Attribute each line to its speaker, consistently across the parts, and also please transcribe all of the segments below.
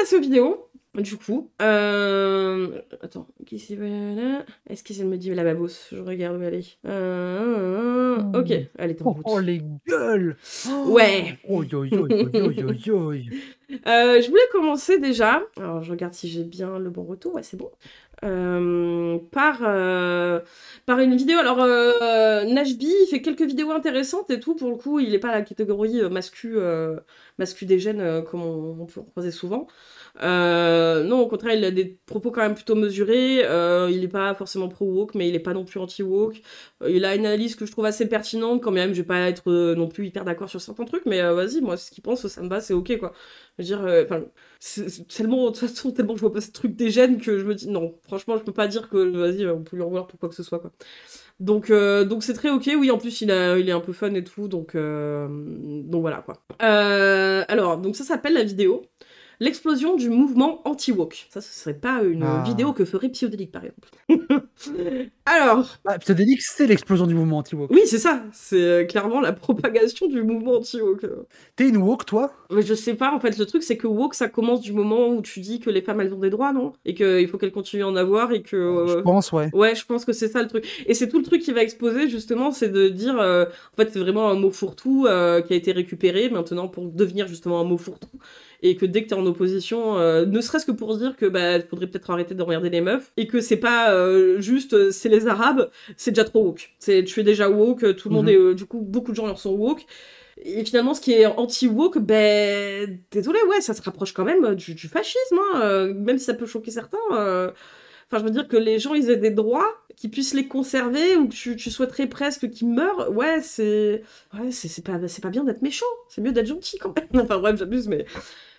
Speaker 1: passer aux vidéos. Du coup, attends, est-ce qu'elle me dit la babose? Je regarde où elle est. Ok, elle est en route.
Speaker 2: Oh, les gueules!
Speaker 1: Ouais.
Speaker 2: Oh, yo, yo, yo, yo, yo, yo.
Speaker 1: Je voulais commencer déjà. Alors, je regarde si j'ai bien le bon retour. Ouais, c'est bon. Par une vidéo. Alors, Nashby, il fait quelques vidéos intéressantes et tout. Pour le coup, il n'est pas à la catégorie mascu des gènes comme on peut en croiser souvent. Non, au contraire, il a des propos quand même plutôt mesurés. Il n'est pas forcément pro-woke, mais il n'est pas non plus anti-woke. Il a une analyse que je trouve assez pertinente quand même. Je vais pas être non plus hyper d'accord sur certains trucs, mais vas-y, moi, ce qu'il pense, ça me va, c'est ok, quoi. Je veux dire, c'est tellement, de toute façon, tellement que je vois pas ce truc des gènes que je me dis, non, franchement, je peux pas dire que, vas-y, on peut lui en vouloir pour quoi que ce soit, quoi. Donc c'est très ok, oui, en plus, il est un peu fun et tout, donc voilà, quoi. Alors, donc ça s'appelle la vidéo l'explosion du mouvement anti-woke. Ça, ce serait pas une vidéo que ferait Psyodélique, par exemple. Alors...
Speaker 2: Psyodélique, c'est l'explosion du mouvement anti-woke.
Speaker 1: Oui, c'est ça. C'est clairement la propagation du mouvement anti-woke.
Speaker 2: T'es une woke, toi?
Speaker 1: Mais je sais pas, en fait, le truc, c'est que woke, ça commence du moment où tu dis que les femmes, elles ont des droits, non? Et qu'il faut qu'elles continuent à en avoir, et que...
Speaker 2: Je pense, ouais.
Speaker 1: Ouais, je pense que c'est ça, le truc. Et c'est tout le truc qui va exposer, justement, c'est de dire... en fait, c'est vraiment un mot fourre-tout qui a été récupéré, maintenant, pour devenir, justement, un mot fourre-tout. Et que dès que t'es en opposition, ne serait-ce que pour dire que faudrait peut-être arrêter de regarder les meufs, et que c'est pas juste c'est les arabes, c'est déjà trop woke. Tu es déjà woke, tout le monde est du coup beaucoup de gens sont woke. Et finalement, ce qui est anti-woke, désolé, ouais, ça se rapproche quand même du fascisme, hein, même si ça peut choquer certains. Enfin, je veux dire que les gens, ils aient des droits, qu'ils puissent les conserver, ou que tu souhaiterais presque qu'ils meurent. Ouais, c'est pas bien d'être méchant. C'est mieux d'être gentil quand même. Enfin bref, j'abuse, mais...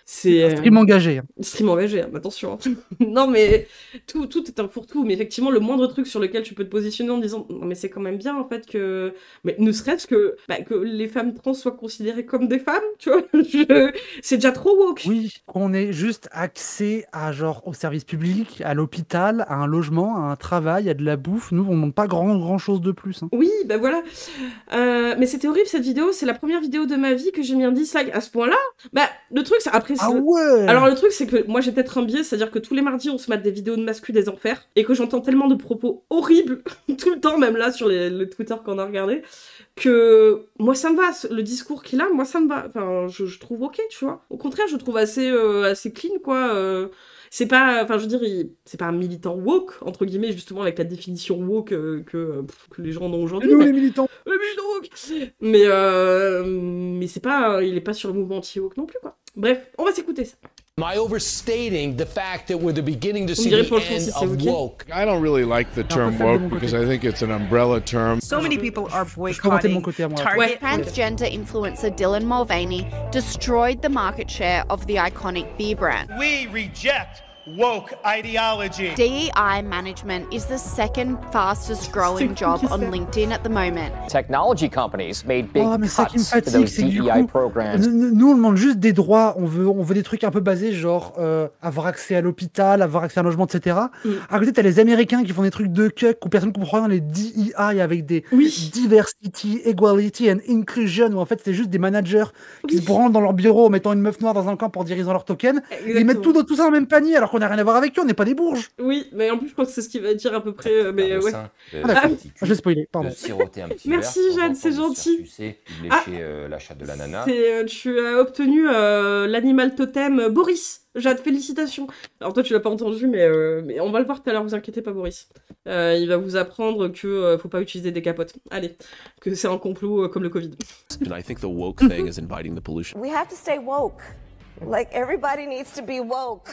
Speaker 2: C'est stream engagé.
Speaker 1: Stream engagé, attention. Non, mais tout est un fourre-tout. Mais effectivement, le moindre truc sur lequel tu peux te positionner en disant non, mais c'est quand même bien en fait que. Mais ne serait-ce que les femmes trans soient considérées comme des femmes, tu vois. C'est déjà trop woke.
Speaker 2: Oui, qu'on ait juste accès à genre au service public, à l'hôpital, à un logement, à un travail, à de la bouffe. Nous, on ne demande pas grand chose de plus. Hein.
Speaker 1: Oui, voilà. Mais c'était horrible cette vidéo. C'est la première vidéo de ma vie que j'ai mis un dislike à ce point-là. Le truc, c'est après.
Speaker 2: Ah ouais.
Speaker 1: Alors le truc, c'est que moi j'ai peut-être un biais, c'est-à-dire que tous les mardis on se mate des vidéos de mascu des enfers et que j'entends tellement de propos horribles tout le temps, même là sur le Twitter qu'on a regardé, que moi ça me va. Le discours qu'il a, moi ça me va. Enfin, je trouve ok, tu vois. Au contraire, je trouve assez clean, quoi. C'est pas, enfin je veux dire, c'est pas un militant woke entre guillemets, justement avec la définition woke que les gens ont aujourd'hui.
Speaker 2: Les militants.
Speaker 1: Les militants woke. Mais c'est pas, il est pas sur le mouvement anti-woke non plus, quoi. Bref, on va s'écouter ça.
Speaker 3: Am I overstating the fact that we're the beginning to see the end of woke?
Speaker 4: I don't really like the term woke because I think it's an umbrella term.
Speaker 5: So many people are boycotting
Speaker 1: Target.
Speaker 6: Transgender influencer Dylan Mulvaney destroyed the market share of the iconic beer brand.
Speaker 7: We reject woke ideology.
Speaker 6: DEI management is the second fastest growing job on LinkedIn at the moment.
Speaker 8: Technology companies made big
Speaker 2: mais ça qui me
Speaker 8: cuts to
Speaker 2: fatigue,
Speaker 8: those
Speaker 2: c'est que du
Speaker 8: DEI
Speaker 2: coup,
Speaker 8: programs.
Speaker 2: nous on demande juste des droits, on veut des trucs un peu basés, genre avoir accès à l'hôpital, avoir accès à un logement, etc. À côté, t'as les Américains qui font des trucs de cuck où personne ne comprend rien, les DEI avec des diversity, equality and inclusion, où en fait c'est juste des managers qui se branlent dans leur bureau en mettant une meuf noire dans un camp pour dire ils ont leur token. Et ils mettent tout ça dans le même panier alors qu'on n'a rien à voir avec eux, on n'est pas des bourges.
Speaker 1: Oui, mais en plus je crois que c'est ce qu'il va dire à peu près. Mais ouais.
Speaker 2: Je vais spoiler, pardon.
Speaker 1: Merci Jade, c'est gentil.
Speaker 9: La chatte de la nana.
Speaker 1: Tu as obtenu l'animal totem Boris. Jade, félicitations. Alors toi tu l'as pas entendu, mais on va le voir tout à l'heure, vous inquiétez pas Boris. Il va vous apprendre que faut pas utiliser des capotes. Allez, que c'est un complot comme le Covid.
Speaker 10: And I think the woke thing is inviting the pollution.
Speaker 11: We have to stay woke. Like everybody needs to be woke.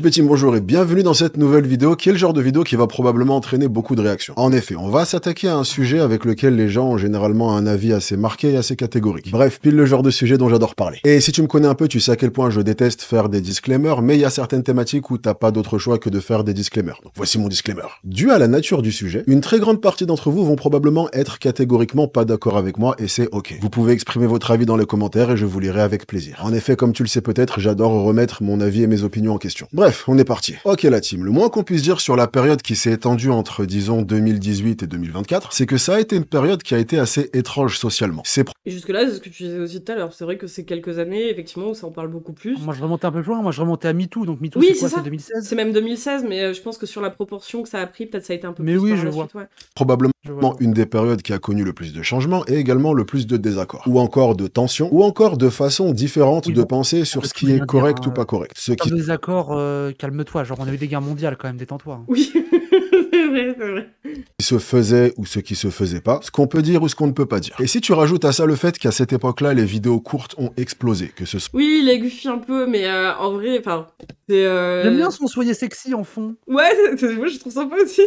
Speaker 12: Petit bonjour et bienvenue dans cette nouvelle vidéo qui est le genre de vidéo qui va probablement entraîner beaucoup de réactions. En effet, on va s'attaquer à un sujet avec lequel les gens ont généralement un avis assez marqué et assez catégorique. Bref, pile le genre de sujet dont j'adore parler. Et si tu me connais un peu, tu sais à quel point je déteste faire des disclaimers, mais il y a certaines thématiques où t'as pas d'autre choix que de faire des disclaimers. Donc voici mon disclaimer. Dû à la nature du sujet, une très grande partie d'entre vous vont probablement être catégoriquement pas d'accord avec moi et c'est ok. Vous pouvez exprimer votre avis dans les commentaires et je vous lirai avec plaisir. En effet, comme tu le sais peut-être, j'adore remettre mon avis et mes opinions en question. Bref, on est parti. Ok la team, le moins qu'on puisse dire sur la période qui s'est étendue entre, disons, 2018 et 2024, c'est que ça a été une période qui a été assez étrange socialement.
Speaker 1: Et jusque-là, c'est ce que tu disais aussi tout à l'heure, c'est vrai que c'est quelques années, effectivement, où ça en parle beaucoup plus.
Speaker 2: Moi, je remontais un peu plus loin, je remontais à MeToo, donc MeToo,
Speaker 1: oui,
Speaker 2: c'est quoi, c'est 2016?
Speaker 1: C'est même 2016, mais je pense que sur la proportion que ça a pris, peut-être ça a été un peu plus
Speaker 2: oui,
Speaker 1: par
Speaker 2: je
Speaker 1: la
Speaker 2: vois.
Speaker 1: suite, ouais.
Speaker 12: Probablement une des périodes qui a connu le plus de changements et également le plus de désaccords, ou encore de tensions, ou encore de façons différentes de penser sur ce qui est correct ou pas correct.
Speaker 2: Des désaccords, calme-toi, genre on a eu des guerres mondiales quand même, détends-toi.
Speaker 1: Oui, c'est vrai.
Speaker 12: Ce qui se faisait ou ce qui se faisait pas, ce qu'on peut dire ou ce qu'on ne peut pas dire. Et si tu rajoutes à ça le fait qu'à cette époque-là, les vidéos courtes ont explosé, que ce soit...
Speaker 1: Oui, il est goofy un peu, mais en vrai, enfin...
Speaker 2: J'aime bien son soyez sexy en fond.
Speaker 1: Ouais, moi je trouve sympa aussi.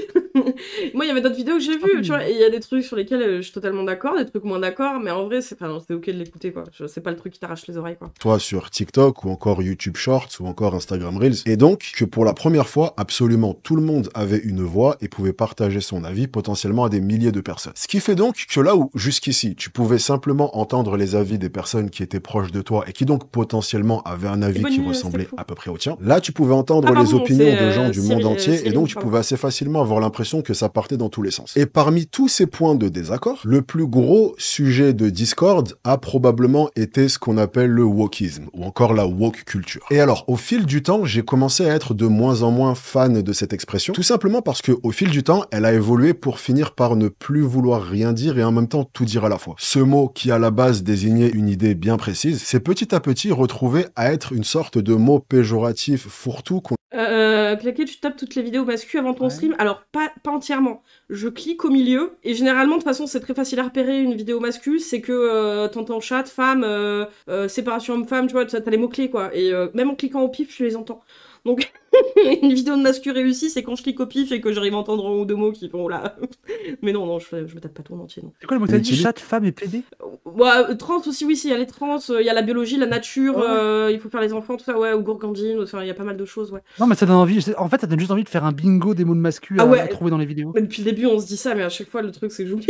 Speaker 1: Moi, il y avait d'autres vidéos que j'ai vues, tu vois, et il y a des trucs sur lesquels je suis totalement d'accord, des trucs moins d'accord, mais en vrai, c'est ok de l'écouter, quoi. C'est pas le truc qui t'arrache les oreilles, quoi.
Speaker 12: Soit sur TikTok, ou encore YouTube Shorts, ou encore Instagram Reels. Et donc, que pour la première fois, absolument tout le monde avait une voix et pouvait partager son avis potentiellement à des milliers de personnes. Ce qui fait donc que là où, jusqu'ici, tu pouvais simplement entendre les avis des personnes qui étaient proches de toi et qui donc potentiellement avaient un avis qui ressemblait à peu près au tien, là tu pouvais entendre les opinions de gens du monde entier et donc tu pouvais assez facilement avoir l'impression que ça partait dans tous les sens. Et parmi tous ces points de désaccord, le plus gros sujet de discorde a probablement été ce qu'on appelle le wokisme ou encore la woke culture. Et alors, au fil du temps, j'ai commencé à être de moins en moins fan de cette expression, tout simplement parce que au fil du temps, elle a évolué pour finir par ne plus vouloir rien dire et en même temps tout dire à la fois. Ce mot qui à la base désignait une idée bien précise, s'est petit à petit retrouvé à être une sorte de mot péjoratif fourre-tout qu'on...
Speaker 1: Claquet, tu tapes toutes les vidéos mascu avant ton stream. Alors, pas entièrement. Je clique au milieu, et généralement, de toute façon, c'est très facile à repérer une vidéo mascu, c'est que t'entends chat, femme, séparation homme-femme, tu vois, t'as les mots-clés, quoi. Et même en cliquant au pif, je les entends. Donc, une vidéo de mascu réussie, c'est quand je clique au pif et que j'arrive à entendre un ou deux mots qui font là. Mais non, je me tape pas tout en entier, non.
Speaker 2: C'est quoi le mot que t'as dit? Chat, femme et PD?
Speaker 1: Ouais, trans aussi, oui, il y a les trans, il y a la biologie, la nature, il faut faire les enfants, tout ça, ouais, ou gourgandine, enfin, il y a pas mal de choses, ouais.
Speaker 2: Non, mais ça donne envie, en fait, ça donne juste envie de faire un bingo des mots de mascu à trouver dans les vidéos.
Speaker 1: Mais depuis le début, on se dit ça, mais à chaque fois, le truc, c'est que j'oublie.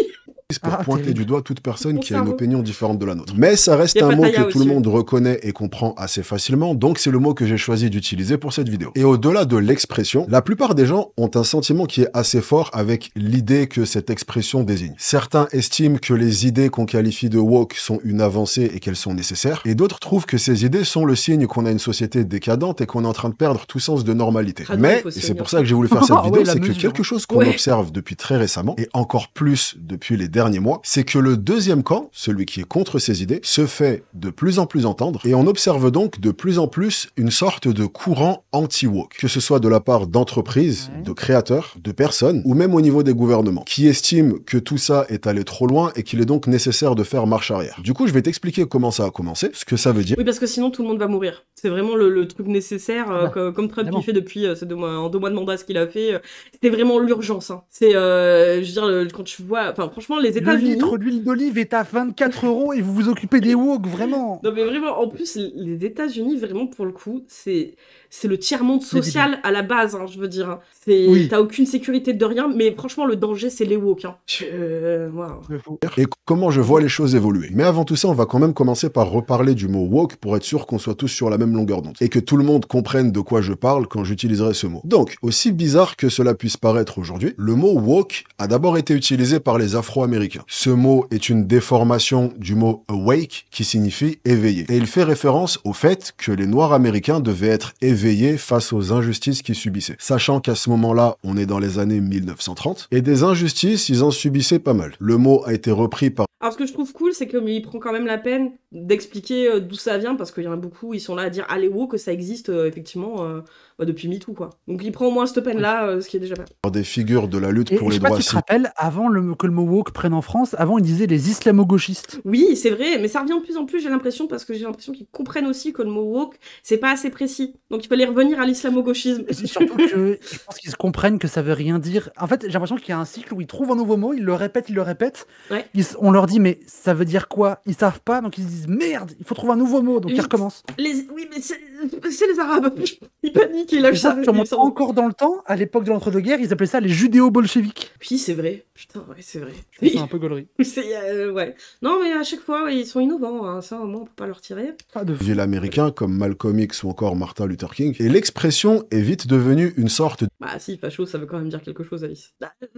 Speaker 12: Pour pointer du doigt toute personne qui a une opinion différente de la nôtre. Mais ça reste un mot que tout le monde reconnaît et comprend assez facilement, donc c'est le mot que j'ai choisi d'utiliser pour cette vidéo. Et au-delà de l'expression, la plupart des gens ont un sentiment qui est assez fort avec l'idée que cette expression désigne. Certains estiment que les idées qu'on qualifie de woke sont une avancée et qu'elles sont nécessaires, et d'autres trouvent que ces idées sont le signe qu'on a une société décadente et qu'on est en train de perdre tout sens de normalité. Mais, et c'est pour ça que j'ai voulu faire cette vidéo, c'est que quelque chose qu'on observe depuis très récemment, et encore plus depuis les derniers mois, c'est que le deuxième camp, celui qui est contre ces idées, se fait de plus en plus entendre, et on observe donc de plus en plus une sorte de courant anti-woke, que ce soit de la part d'entreprises, de créateurs, de personnes, ou même au niveau des gouvernements, qui estiment que tout ça est allé trop loin et qu'il est donc nécessaire de faire marche arrière. Du coup, je vais t'expliquer comment ça a commencé, ce que ça veut dire.
Speaker 1: Oui, parce que sinon tout le monde va mourir. C'est vraiment le truc nécessaire, comme Trump qui fait depuis en 2 mois de mandat ce qu'il a fait. C'était vraiment l'urgence. Hein. C'est, je veux dire, quand tu vois, enfin franchement, les États-Unis.
Speaker 2: Le litre d'huile d'olive est à 24 € et vous vous occupez des woke, vraiment.
Speaker 1: Non mais vraiment, en plus, les États-Unis, vraiment pour le coup, c'est le tiers-monde social à la base, hein, je veux dire. T'as aucune sécurité de rien, mais franchement, le danger, c'est les woke. Hein.
Speaker 12: Et comment je vois les choses évoluer. Mais avant tout ça, on va quand même commencer par reparler du mot woke pour être sûr qu'on soit tous sur la même longueur d'onde. Et que tout le monde comprenne de quoi je parle quand j'utiliserai ce mot. Donc, aussi bizarre que cela puisse paraître aujourd'hui, le mot woke a d'abord été utilisé par les Afro-Américains. Ce mot est une déformation du mot awake qui signifie éveillé. Et il fait référence au fait que les Noirs américains devaient être éveillés face aux injustices qu'ils subissaient. Sachant qu'à ce moment-là, on est dans les années 1930, et des injustices, ils en subissaient pas mal. Le mot a été repris par...
Speaker 1: Alors ce que je trouve cool, c'est qu'il prend quand même la peine d'expliquer d'où ça vient, parce qu'il y en a beaucoup, ils sont là à dire « Allez, wow, que ça existe effectivement depuis MeToo, quoi. » Donc il prend au moins cette peine-là, ce qui est déjà pas.
Speaker 12: Des figures de la lutte pour les droits
Speaker 2: civiques. Tu te rappelles, avant que le mot woke prenne en France, avant ils disaient les islamo-gauchistes.
Speaker 1: Oui, c'est vrai, mais ça revient de plus en plus, j'ai l'impression, parce que j'ai l'impression qu'ils comprennent aussi que le mot woke, c'est pas assez précis. Donc il fallait revenir à l'islamo-gauchisme.
Speaker 2: Surtout que je pense qu'ils comprennent que ça veut rien dire. En fait, j'ai l'impression qu'il y a un cycle où ils trouvent un nouveau mot, ils le répètent.
Speaker 1: Ouais.
Speaker 2: On leur dit mais ça veut dire quoi? Ils savent pas, donc ils se disent merde, il faut trouver un nouveau mot, donc ils recommencent.
Speaker 1: Oui, mais c'est les Arabes. Ils paniquent, ils lâchent ça.
Speaker 2: Tu remontes encore dans le temps, à l'époque de l'entre-deux-guerres, ils appelaient ça les judéo-bolcheviques.
Speaker 1: Oui, c'est vrai. Putain, ouais, c'est vrai.
Speaker 2: C'est un peu gaulerie.
Speaker 1: Ouais. Non, mais à chaque fois, ils sont innovants. Hein. Ça, au moins, on peut pas leur tirer.
Speaker 2: Pas de fou.
Speaker 12: Américain comme Malcolm X ou encore Martin Luther King. Et l'expression est vite devenue une sorte
Speaker 1: bah si, facho, ça veut quand même dire quelque chose, Alice.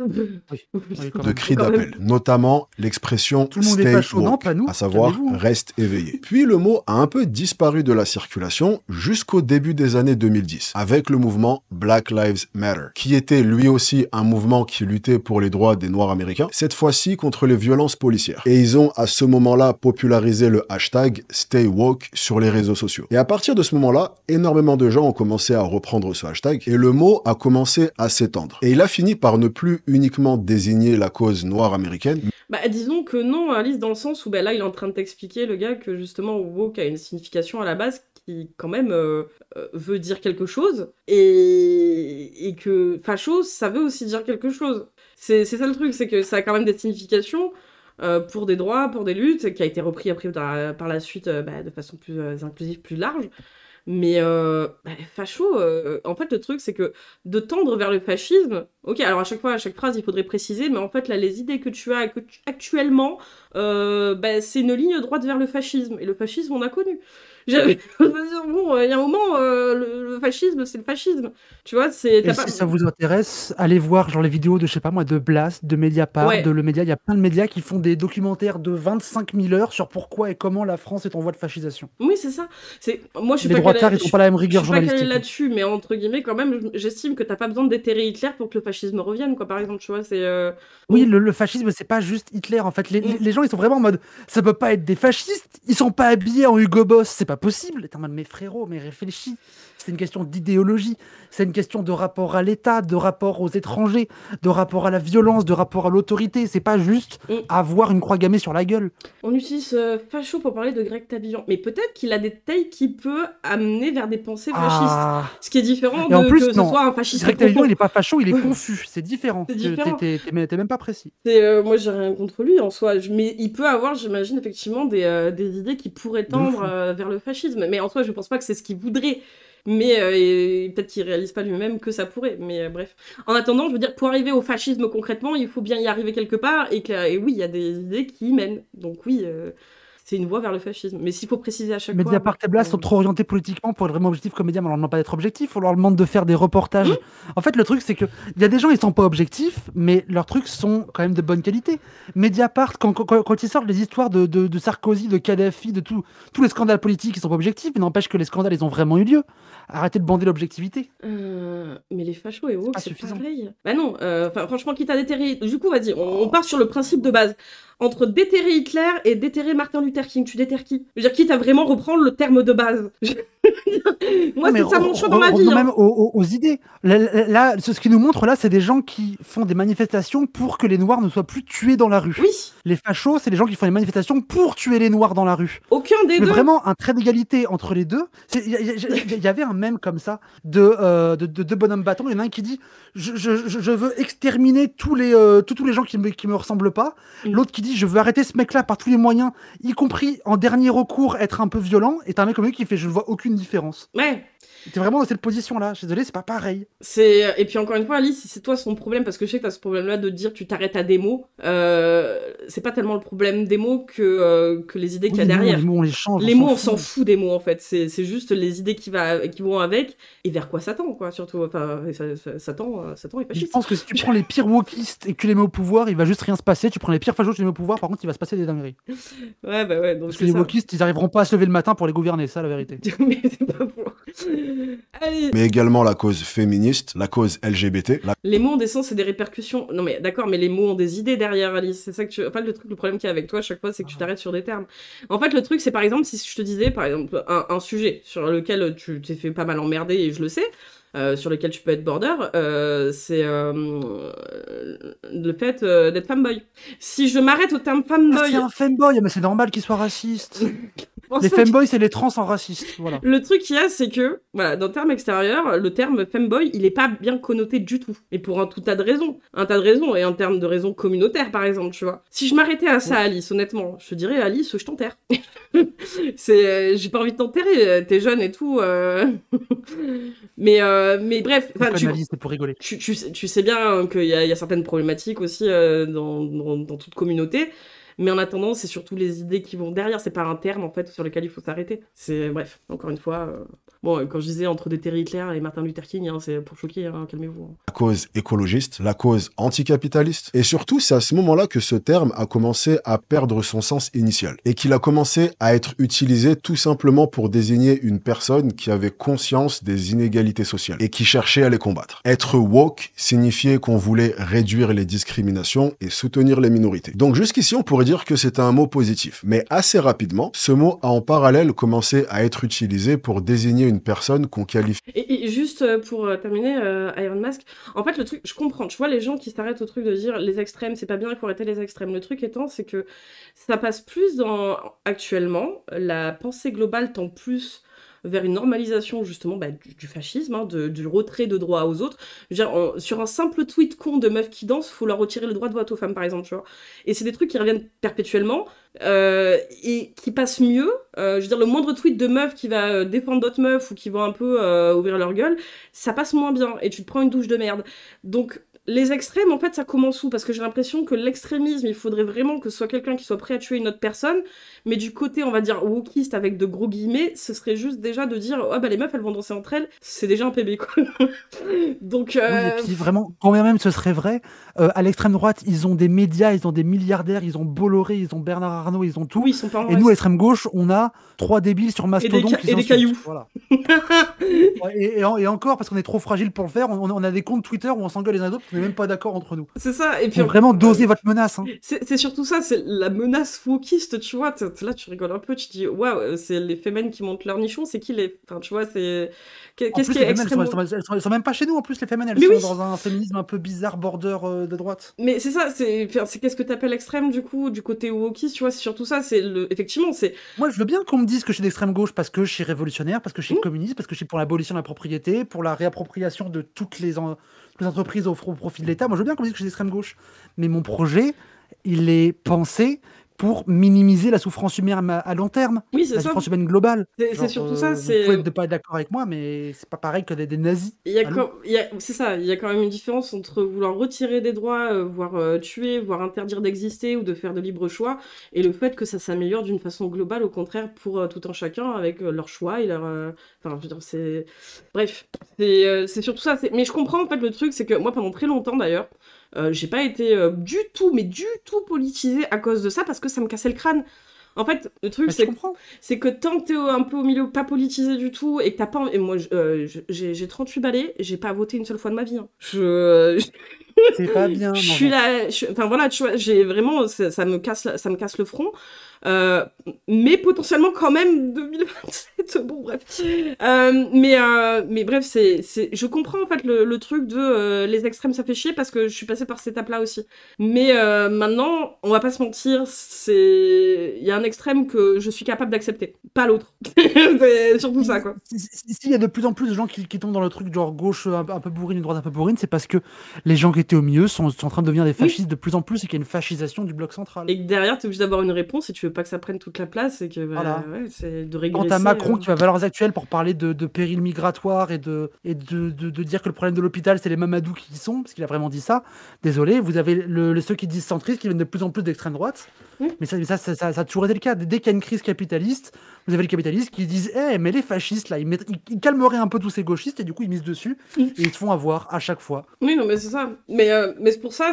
Speaker 12: de cri d'appel. Notamment l'expression
Speaker 2: tout le monde
Speaker 12: stay
Speaker 2: est facho,
Speaker 12: woke,
Speaker 2: non, pas nous.
Speaker 12: à savoir reste éveillé. Puis le mot a un peu disparu de la circulation jusqu'au début des années 2010, avec le mouvement Black Lives Matter, qui était lui aussi un mouvement qui luttait pour les droits des Noirs américains, cette fois-ci contre les violences policières. Et ils ont à ce moment-là popularisé le hashtag Stay Woke sur les réseaux sociaux. Et à partir de ce moment-là, énormément de gens ont commencé à reprendre ce hashtag et le mot a commencé à s'étendre. Et il a fini par ne plus uniquement désigner la cause noire américaine.
Speaker 1: Bah disons que non, Alice, dans le sens où bah, là il est en train de t'expliquer, le gars, que justement woke a une signification à la base qui quand même veut dire quelque chose et que facho ça veut aussi dire quelque chose. C'est ça le truc, c'est que ça a quand même des significations pour des droits, pour des luttes, qui a été repris après par la suite de façon plus inclusive, plus large. Mais facho, en fait le truc c'est que de tendre vers le fascisme, ok, alors à chaque phrase il faudrait préciser, mais en fait là les idées que tu as actuellement, c'est une ligne droite vers le fascisme, et le fascisme on a connu. Je veux dire, bon, il y a un moment, le fascisme, c'est le fascisme. Tu vois, c'est...
Speaker 2: Et si ça vous intéresse, allez voir genre les vidéos de, je sais pas moi, de Blast, de Mediapart, de Le Média. Il y a plein de médias qui font des documentaires de 25 000 heures sur pourquoi et comment la France est en voie de fascisation.
Speaker 1: Oui, c'est ça. Moi, je suis
Speaker 2: les droitards, ils n'ont pas la même rigueur journalistique.
Speaker 1: Je suis pas calée là-dessus, mais entre guillemets, quand même, j'estime que t'as pas besoin de déterrer Hitler pour que le fascisme revienne, quoi, par exemple, tu vois, c'est...
Speaker 2: Oui, le fascisme, c'est pas juste Hitler, en fait. Les gens, ils sont vraiment en mode, ça peut pas être des fascistes, ils sont pas habillés en Hugo Boss, c'est pas possible. T'es en mode, mais frérot, mais réfléchis. C'est une question d'idéologie, c'est une question de rapport à l'État, de rapport aux étrangers, de rapport à la violence, de rapport à l'autorité. C'est pas juste avoir une croix gammée sur la gueule.
Speaker 1: On utilise facho pour parler de Greg Tabillon, mais peut-être qu'il a des tailles qui peut amener vers des pensées fascistes. Ce qui est différent
Speaker 2: de
Speaker 1: que ce soit un fasciste.
Speaker 2: Greg Tabillon, il est pas facho, il est confus. C'est différent. T'es même pas précis.
Speaker 1: Moi, j'ai rien contre lui en soi, mais il peut avoir, j'imagine, effectivement, des idées qui pourraient tendre vers le fascisme. Mais en soi, je pense pas que c'est ce qu'il voudrait. Mais peut-être qu'il réalise pas lui-même que ça pourrait, mais bref. En attendant, je veux dire, pour arriver au fascisme concrètement, il faut bien y arriver quelque part, et oui, il y a des idées qui y mènent. Donc oui, c'est une voie vers le fascisme. Mais s'il faut préciser à chaque fois...
Speaker 2: Mediapart et Blast sont trop orientés politiquement pour être vraiment objectifs comme médias, mais on leur demande pas d'être objectifs, on leur demande de faire des reportages. En fait, le truc, c'est que il y a des gens, ils sont pas objectifs, mais leurs trucs sont quand même de bonne qualité. Mediapart, quand ils sortent les histoires de Sarkozy, de Kadhafi, de tous les scandales politiques, ils sont pas objectifs, mais n'empêche que les scandales, ils ont vraiment eu lieu. Arrêtez de bander l'objectivité.
Speaker 1: Mais les fachos et woke, c'est pareil. Bah non, franchement, quitte à déterrer... Du coup, vas-y, on part sur le principe de base. Entre déterrer Hitler et déterrer Martin Luther King, tu déterres qui ? Je veux dire, quitte à vraiment reprendre le terme de base. Moi, c'est ça mon choix dans ma vie.
Speaker 2: Même aux idées. Là, ce qui nous montre là, c'est des gens qui font des manifestations pour que les Noirs ne soient plus tués dans la rue.
Speaker 1: Oui.
Speaker 2: Les fachos, c'est des gens qui font des manifestations pour tuer les Noirs dans la rue.
Speaker 1: Aucun des deux.
Speaker 2: Vraiment un trait d'égalité entre les deux. Il y avait un mème comme ça de deux bonhommes bâtons. Il y en a un qui dit je veux exterminer tous les gens qui me ressemblent pas. L'autre qui dit je veux arrêter ce mec-là par tous les moyens, y compris en dernier recours être un peu violent. Et t'as un mec comme lui qui fait je ne vois aucune différence.
Speaker 1: Ouais.
Speaker 2: T'es vraiment dans cette position-là. Je suis désolé, c'est pas pareil.
Speaker 1: Et puis encore une fois, Alice, si c'est toi son problème, parce que je sais que t'as ce problème-là de dire tu t'arrêtes à des mots, c'est pas tellement le problème des mots que les idées qu'il y a derrière.
Speaker 2: Les mots, on les change.
Speaker 1: Les mots, on s'en fout des mots, en fait. C'est juste les idées qui vont avec, et vers quoi ça tend, quoi, surtout. Enfin, ça tend et fasciste.
Speaker 2: Je pense que si tu prends les pires wokistes et que tu les mets au pouvoir, il va juste rien se passer. Tu prends les pires fachos, tu les mets au pouvoir, par contre, il va se passer des dingueries.
Speaker 1: Ouais, bah ouais. Donc
Speaker 2: parce que les wokistes, ils arriveront pas à se lever le matin pour les gouverner, ça, la vérité.
Speaker 1: Mais c'est pas pour... Allez.
Speaker 12: Mais également la cause féministe, la cause LGBT.
Speaker 1: Les mots ont des sens et des répercussions. Non mais d'accord, mais les mots ont des idées derrière, Alice. C'est ça que En fait, le problème qu'il y a avec toi à chaque fois, c'est que tu t'arrêtes sur des termes. En fait, le truc, c'est par exemple, si je te disais, par exemple, un sujet sur lequel tu t'es fait pas mal emmerder, et je le sais, sur lesquels tu peux être border, c'est le fait d'être fanboy. Si je m'arrête au terme fanboy...
Speaker 2: c'est un fanboy, mais c'est normal qu'il soit raciste. Les femboys, c'est les trans en racistes, voilà.
Speaker 1: Le truc qu'il y a, c'est que, voilà, dans le terme extérieur, le terme femboy, il est pas bien connoté du tout. Et pour un tout tas de raisons. Un tas de raisons, et en termes de raisons communautaires, par exemple, tu vois. Si je m'arrêtais à ça, Alice, honnêtement, je te dirais, Alice, je t'enterre. J'ai pas envie de t'enterrer, t'es jeune et tout. mais bref.
Speaker 2: Alice, c'est pour rigoler.
Speaker 1: Tu sais bien qu'il y a certaines problématiques aussi dans toute communauté. Mais en attendant, c'est surtout les idées qui vont derrière. C'est pas un terme, en fait, sur lequel il faut s'arrêter. C'est... Bref, encore une fois... Bon, quand je disais entre des Terry Hitler et Martin Luther King, hein, c'est pour choquer, hein, calmez-vous.
Speaker 12: La cause écologiste, la cause anticapitaliste. Et surtout, c'est à ce moment-là que ce terme a commencé à perdre son sens initial. Et qu'il a commencé à être utilisé tout simplement pour désigner une personne qui avait conscience des inégalités sociales et qui cherchait à les combattre. Être woke signifiait qu'on voulait réduire les discriminations et soutenir les minorités. Donc jusqu'ici, on pourrait dire que c'est un mot positif. Mais assez rapidement, ce mot a en parallèle commencé à être utilisé pour désigner une personne qu'on qualifie.
Speaker 1: Et juste pour terminer, Iron Mask, en fait, le truc, je comprends, tu vois, les gens qui s'arrêtent au truc de dire les extrêmes, c'est pas bien, il faut arrêter les extrêmes. Le truc étant, c'est que ça passe plus dans, actuellement, la pensée globale tend plus vers une normalisation justement du fascisme, hein, du retrait de droits aux autres. Je veux dire, sur un simple tweet con de meufs qui dansent, faut leur retirer le droit de vote aux femmes, par exemple, tu vois. Et c'est des trucs qui reviennent perpétuellement et qui passent mieux. Je veux dire, le moindre tweet de meuf qui va défendre d'autres meufs ou qui va un peu ouvrir leur gueule, ça passe moins bien et tu te prends une douche de merde. Donc, les extrêmes, en fait, ça commence où? Parce que j'ai l'impression que l'extrémisme, il faudrait vraiment que ce soit quelqu'un qui soit prêt à tuer une autre personne, mais du côté, on va dire, wokiste avec de gros guillemets, ce serait juste déjà de dire, oh bah les meufs, elles vont danser entre elles, c'est déjà un PB, quoi. Donc...
Speaker 2: Oui, et puis vraiment, quand même ce serait vrai, à l'extrême droite, ils ont des médias, ils ont des milliardaires, ils ont Bolloré, ils ont Bernard Arnault, ils ont tout.
Speaker 1: Oui, ils sont pas en
Speaker 2: et nous, à l'extrême gauche, on a 3 débiles sur Mastodon
Speaker 1: et des cailloux.
Speaker 2: Voilà. et encore, parce qu'on est trop fragile pour le faire, on a des comptes Twitter où on s'engueule les uns les autres, on n'est même pas d'accord entre nous.
Speaker 1: C'est ça. Et puis
Speaker 2: faut vraiment doser votre menace. Hein.
Speaker 1: C'est surtout ça, c'est la menace wokiste, tu vois. Là, tu rigoles un peu, tu te dis, waouh, c'est les fémènes qui montent leur nichon, c'est qui les. Enfin, tu vois, c'est. Qu'est-ce qui est extrêmement.
Speaker 2: Elles sont même pas chez nous en plus, les fémènes, elles sont dans un féminisme un peu bizarre, border de droite.
Speaker 1: Mais c'est ça, c'est qu'est-ce que t'appelles extrême du coup, du côté wokiste, tu vois, c'est surtout ça, effectivement, c'est.
Speaker 2: Moi, je veux bien qu'on me dise que je suis d'extrême gauche parce que je suis révolutionnaire, parce que je suis communiste, parce que je suis pour l'abolition de la propriété, pour la réappropriation de toutes les entreprises au profit de l'État. Moi, je veux bien qu'on me dise que je suis d'extrême gauche. Mais mon projet, il est pensé pour minimiser la souffrance humaine à long terme.
Speaker 1: Oui, c'est ça.
Speaker 2: La souffrance humaine globale.
Speaker 1: C'est surtout ça.
Speaker 2: Vous pouvez ne pas être d'accord avec moi, mais c'est pas pareil que des nazis.
Speaker 1: C'est ça, il y a quand même une différence entre vouloir retirer des droits, voire tuer, voire interdire d'exister ou de faire de libre choix, et le fait que ça s'améliore d'une façon globale, au contraire, pour tout un chacun, avec leur choix et leur... Enfin, je veux dire, c'est... Bref, c'est surtout ça. Mais je comprends, en fait, le truc, c'est que moi, pendant très longtemps, d'ailleurs, j'ai pas été du tout politisée à cause de ça, parce que ça me cassait le crâne. En fait, le truc, c'est que tant que t'es un peu au milieu pas politisé du tout, et que t'as pas... Et moi, j'ai 38 balais, j'ai pas voté une seule fois de ma vie. Hein.
Speaker 2: C'est pas bien.
Speaker 1: Je suis là... Enfin, voilà, tu vois, j'ai vraiment... Ça me casse le front. Mais potentiellement quand même 2027, bon bref. Mais bref, je comprends en fait le truc de les extrêmes ça fait chier parce que je suis passée par cette étape-là aussi. Mais maintenant, on va pas se mentir, il y a un extrême que je suis capable d'accepter, pas l'autre. C'est surtout ça, quoi.
Speaker 2: S'il y a de plus en plus de gens qui tombent dans le truc genre gauche un peu bourrine, droite un peu bourrine, c'est parce que les gens qui étaient au milieu sont en train de devenir des fascistes de plus en plus et qu'il y a une fascisation du bloc central.
Speaker 1: Et que derrière, t'es obligé d'avoir une réponse et tu veux pas que ça prenne toute la place et que voilà. C'est de régresser.
Speaker 2: Quand t'as Macron qui va valeurs actuelles pour parler de péril migratoire et de dire que le problème de l'hôpital c'est les Mamadou qui y sont, parce qu'il a vraiment dit ça, désolé, vous avez ceux qui disent centristes qui viennent de plus en plus d'extrême droite, mais ça a toujours été le cas. Dès qu'il y a une crise capitaliste, vous avez les capitalistes qui disent mais les fascistes là, ils calmeraient un peu tous ces gauchistes et du coup ils misent dessus et ils se font avoir à chaque fois.
Speaker 1: Oui, non mais c'est ça. Mais c'est pour ça,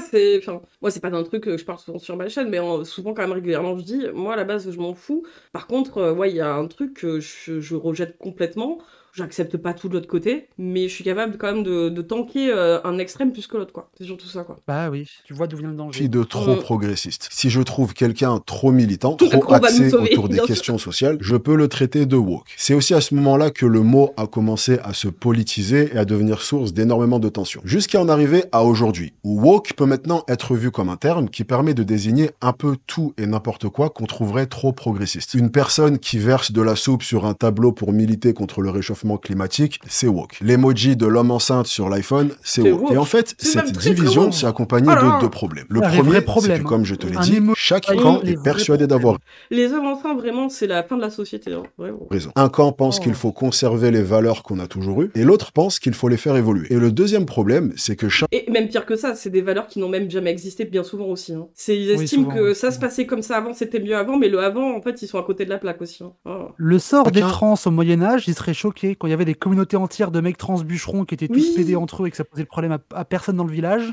Speaker 1: moi c'est pas d'un truc que je parle souvent sur ma chaîne, mais souvent quand même régulièrement je dis, moi à la base je m'en fous. Par contre, il y a un truc que je rejette complètement. J'accepte pas tout de l'autre côté, mais je suis capable quand même de tanker un extrême plus que l'autre, quoi. C'est surtout ça, quoi.
Speaker 2: Bah oui, tu vois d'où vient le danger.
Speaker 12: De trop progressiste. Si je trouve quelqu'un trop militant, trop axé autour des questions sociales, je peux le traiter de woke. C'est aussi à ce moment-là que le mot a commencé à se politiser et à devenir source d'énormément de tensions. Jusqu'à en arriver à aujourd'hui, où woke peut maintenant être vu comme un terme qui permet de désigner un peu tout et n'importe quoi qu'on trouverait trop progressiste. Une personne qui verse de la soupe sur un tableau pour militer contre le réchauffement climatique, c'est woke. L'emoji de l'homme enceinte sur l'iPhone, c'est woke. Et en fait, cette division s'est accompagnée de deux problèmes. Le premier, c'est que comme je te l'ai dit, chaque camp est persuadé d'avoir
Speaker 1: les hommes enceintes, vraiment, c'est la fin de la société. Hein.
Speaker 12: Raison. Un camp pense qu'il faut conserver les valeurs qu'on a toujours eues, et l'autre pense qu'il faut les faire évoluer. Et le deuxième problème, c'est que
Speaker 1: Et même pire que ça, c'est des valeurs qui n'ont même jamais existé bien souvent aussi. Hein. Ils estiment que ça se passait comme ça avant, c'était mieux avant, mais le avant, en fait, ils sont à côté de la plaque aussi. Hein. Oh.
Speaker 2: Le sort des trans au Moyen-Âge, ils seraient choqués quand il y avait des communautés entières de mecs trans bûcherons qui étaient tous pédés entre eux et que ça posait le problème à personne dans le village.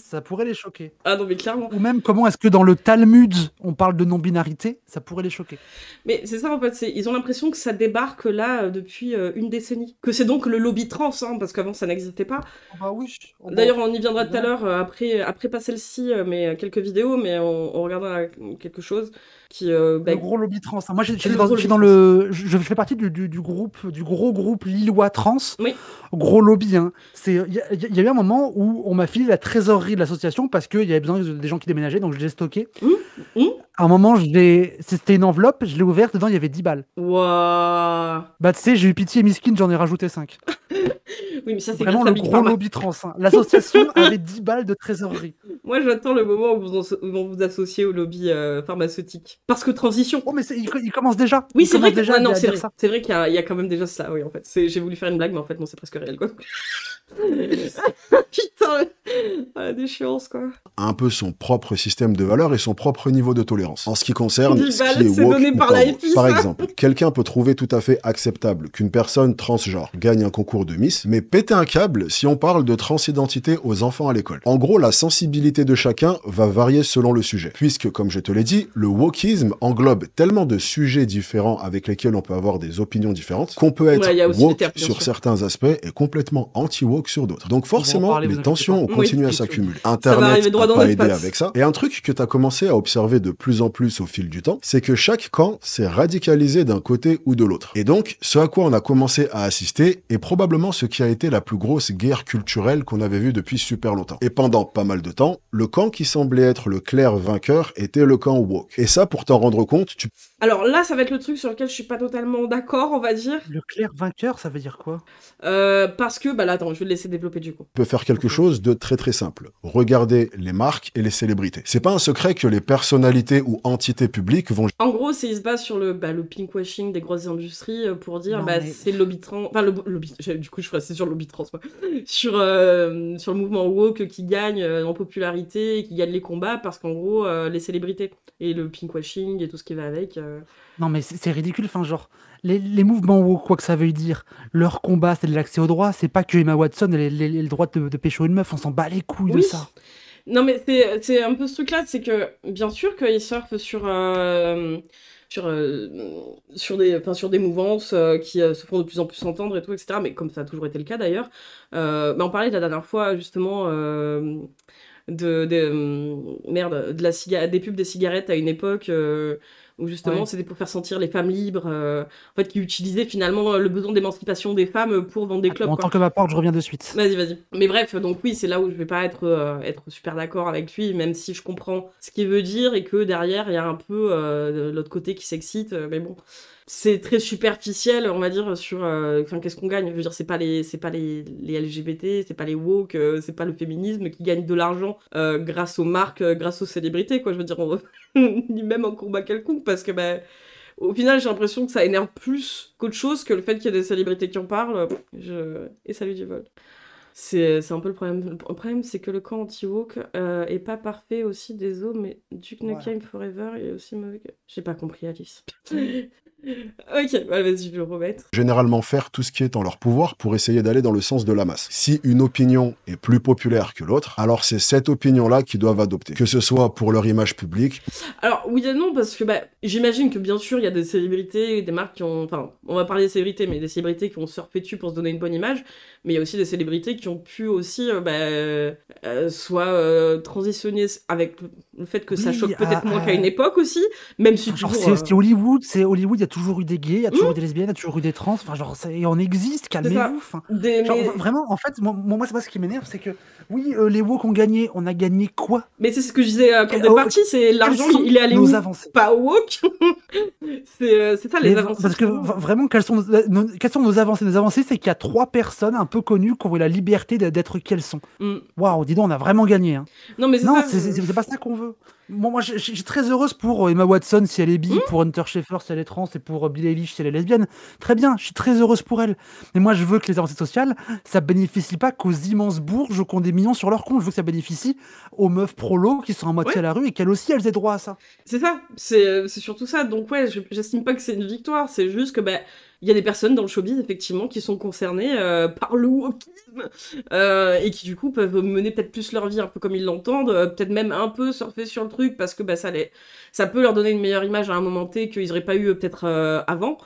Speaker 2: Ça pourrait les choquer.
Speaker 1: Ah non, mais clairement.
Speaker 2: Ou même comment est-ce que dans le Talmud, on parle de non-binarité, ça pourrait les choquer.
Speaker 1: Mais c'est ça en fait, ils ont l'impression que ça débarque là depuis une décennie. Que c'est donc le lobby trans, hein, parce qu'avant ça n'existait pas.
Speaker 2: Bah oui.
Speaker 1: D'ailleurs on y viendra tout à l'heure, après pas celle-ci, mais quelques vidéos, mais on regardera quelque chose qui...
Speaker 2: le gros lobby trans. Hein. Moi je fais partie du gros groupe lillois trans. Oui. Gros lobby. Hein. Il y a eu un moment où on m'a filé la trésorerie de l'association parce qu'il y avait besoin des gens qui déménageaient, donc je l'ai stocké. À un moment, c'était une enveloppe, je l'ai ouverte, dedans il y avait 10 balles.
Speaker 1: Waouh.
Speaker 2: Bah tu sais, j'ai eu pitié miskin, j'en ai rajouté 5.
Speaker 1: Oui, mais ça c'est
Speaker 2: vraiment le gros lobby trans. Hein. L'association avait 10 balles de trésorerie.
Speaker 1: Moi j'attends le moment où vous vous associez au lobby pharmaceutique. Parce que transition.
Speaker 2: Oh mais il commence déjà.
Speaker 1: Oui, c'est vrai. Non, c'est vrai qu'il y a quand même déjà ça. Oui, en fait, j'ai voulu faire une blague, mais en fait non, c'est presque réel, quoi. Putain, la déchéance, quoi.
Speaker 12: Un peu son propre système de valeurs et son propre niveau de tolérance. En ce qui concerne ce qui est
Speaker 1: woke
Speaker 12: ou pas woke. Par exemple, quelqu'un peut trouver tout à fait acceptable qu'une personne transgenre gagne un concours de Miss, mais péter un câble si on parle de transidentité aux enfants à l'école. En gros, la sensibilité de chacun va varier selon le sujet, puisque, comme je te l'ai dit, le wokisme englobe tellement de sujets différents avec lesquels on peut avoir des opinions différentes qu'on peut être woke sur certains aspects et complètement anti-woke sur d'autres. Donc forcément, les tensions ont continué à s'accumuler. Internet n'a pas aidé avec ça. Et un truc que tu as commencé à observer de plus en plus au fil du temps, c'est que chaque camp s'est radicalisé d'un côté ou de l'autre. Et donc, ce à quoi on a commencé à assister est probablement ce qui a été la plus grosse guerre culturelle qu'on avait vue depuis super longtemps. Et pendant pas mal de temps, le camp qui semblait être le clair vainqueur était le camp woke. Et ça, pour t'en rendre compte,
Speaker 1: Alors là, ça va être le truc sur lequel je suis pas totalement d'accord, on va dire.
Speaker 2: Le clair vainqueur, ça veut dire quoi ?
Speaker 1: Parce que, là, attends, je vais le laisser développer du coup.
Speaker 12: Peut faire quelque chose de très très simple. Regardez les marques et les célébrités. C'est pas un secret que les personnalités ou entités publiques vont...
Speaker 1: En gros, il se base sur le pinkwashing des grosses industries pour dire, c'est le lobby trans... Enfin, le lobby... Du coup, je ferais c'est sur le lobby trans, moi. Sur le mouvement woke qui gagne en popularité et qui gagne les combats parce qu'en gros, les célébrités et le pinkwashing et tout ce qui va avec...
Speaker 2: Non mais c'est ridicule, enfin genre, les mouvements woke, quoi que ça veuille dire, leur combat c'est de l'accès au droit, c'est pas que Emma Watson elle le droit de pécho une meuf, on s'en bat les couilles de ça.
Speaker 1: Non mais c'est un peu ce truc là, c'est que bien sûr qu'ils surfent sur des mouvances qui se font de plus en plus entendre et tout, etc. Mais comme ça a toujours été le cas d'ailleurs. On parlait la dernière fois justement des pubs des cigarettes à une époque où justement c'était pour faire sentir les femmes libres, en fait qui utilisaient finalement le besoin d'émancipation des femmes pour vendre des clubs.
Speaker 2: En tant que ma porte, je reviens de suite.
Speaker 1: Vas-y. Mais bref, donc oui, c'est là où je vais pas être super d'accord avec lui, même si je comprends ce qu'il veut dire et que derrière il y a un peu de l'autre côté qui s'excite, mais bon. C'est très superficiel, on va dire, sur qu'est-ce qu'on gagne. Je veux dire, c'est pas les LGBT, c'est pas les woke, c'est pas le féminisme qui gagne de l'argent grâce aux marques, grâce aux célébrités, quoi. Je veux dire, ni même en combat quelconque, parce que au final, j'ai l'impression que ça énerve plus qu'autre chose que le fait qu'il y ait des célébrités qui en parlent. Et salut du vol. C'est un peu le problème. Le problème, c'est que le camp anti-woke est pas parfait aussi, désolé, mais Duke Nukem Forever est aussi mauvais que... J'ai pas compris, Alice. Ok, bah, vas-y, je vais le remettre.
Speaker 12: Généralement faire tout ce qui est en leur pouvoir pour essayer d'aller dans le sens de la masse. Si une opinion est plus populaire que l'autre, alors c'est cette opinion-là qu'ils doivent adopter, que ce soit pour leur image publique.
Speaker 1: Alors, oui et non, parce que j'imagine que bien sûr, il y a des célébrités, des marques qui ont... Enfin, on va parler des célébrités, mais des célébrités qui ont surfé dessus pour se donner une bonne image, mais il y a aussi des célébrités qui ont pu aussi soit transitionner avec le fait que ça choque peut-être moins qu'à une époque aussi, même si
Speaker 2: genre
Speaker 1: toujours...
Speaker 2: C'est Hollywood, il y a toujours eu des gays, il y a toujours eu des lesbiennes, il y a toujours eu des trans, enfin genre, et on existe, calmez-vous. Vraiment, en fait, moi c'est pas ce qui m'énerve, c'est que, oui, les woke ont gagné, on a gagné quoi?
Speaker 1: Mais c'est ce que je disais quand on est parti, c'est l'argent, il est allé où? Pas au woke. C'est ça les avancées.
Speaker 2: Parce que vraiment, quelles sont nos avancées? Nos avancées, c'est qu'il y a 3 personnes un peu connues qui ont eu la liberté d'être qui elles sont. Waouh, dis donc, on a vraiment gagné. Hein.
Speaker 1: Non, mais
Speaker 2: c'est pas ça qu'on veut. Moi, je suis très heureuse pour Emma Watson si elle est bi, pour Hunter Schafer si elle est trans, et pour Billie Eilish si elle est lesbienne. Très bien, je suis très heureuse pour elle. Mais moi, je veux que les avancées sociales, ça bénéficie pas qu'aux immenses bourges qui ont des millions sur leur compte. Je veux que ça bénéficie aux meufs prolos qui sont à moitié à la rue et qu'elles aussi, elles aient droit à ça.
Speaker 1: C'est ça, c'est surtout ça. Donc ouais, j'estime pas que c'est une victoire, c'est juste que il y a des personnes dans le showbiz, effectivement, qui sont concernées par le wokisme et qui, du coup, peuvent mener peut-être plus leur vie un peu comme ils l'entendent, peut-être même un peu surfer sur le truc, parce que ça peut leur donner une meilleure image à un moment T qu'ils n'auraient pas eu peut-être avant.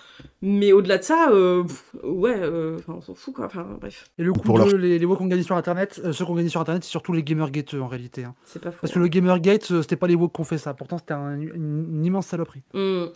Speaker 1: Mais au-delà de ça, on s'en fout, quoi. Enfin, bref.
Speaker 2: Et le coup les woke ont gagné sur Internet, ceux qui ont gagné sur Internet, c'est surtout les gamergateux, en réalité. Hein.
Speaker 1: C'est pas faux.
Speaker 2: Parce que le Gamergate, c'était pas les woke qui ont fait ça. Pourtant, c'était une immense saloperie.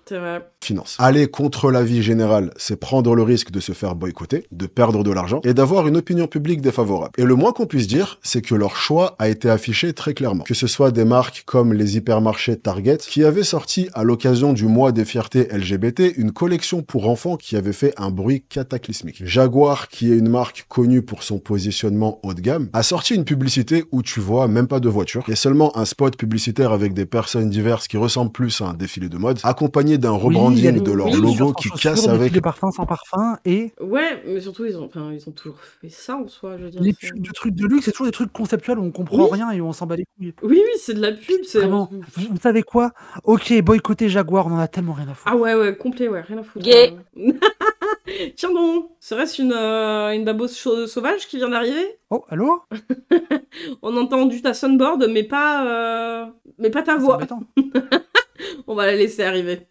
Speaker 1: C'est vrai.
Speaker 12: Finance. Aller contre l'avis général, c'est prendre le risque de se faire boycotter, de perdre de l'argent et d'avoir une opinion publique défavorable. Et le moins qu'on puisse dire, c'est que leur choix a été affiché très clairement. Que ce soit des marques comme les hypermarchés Target, qui avaient sorti à l'occasion du mois des fiertés LGBT une collection pour enfants qui avait fait un bruit cataclysmique. Jaguar, qui est une marque connue pour son positionnement haut de gamme, a sorti une publicité où tu vois même pas de voiture et seulement un spot publicitaire avec des personnes diverses qui ressemblent plus à un défilé de mode, accompagné d'un rebranding de leur logo qui casse avec...
Speaker 2: des parfums sans parfum et...
Speaker 1: Ouais, mais surtout, ils ont toujours fait ça en soi, je veux dire.
Speaker 2: Les pubs de trucs de luxe, c'est toujours des trucs conceptuels où on comprend rien et où on s'en bat les couilles.
Speaker 1: Oui, c'est de la pub, c'est...
Speaker 2: Vraiment, vous savez quoi? Ok, boycotter Jaguar, on en a tellement rien à foutre.
Speaker 1: Ah ouais, complet, ouais, rien à foutre. Gay. Tiens donc, serait-ce une babose sauvage qui vient d'arriver?
Speaker 2: Oh, allô?
Speaker 1: On a entendu ta soundboard, mais pas ta voix. On va la laisser arriver.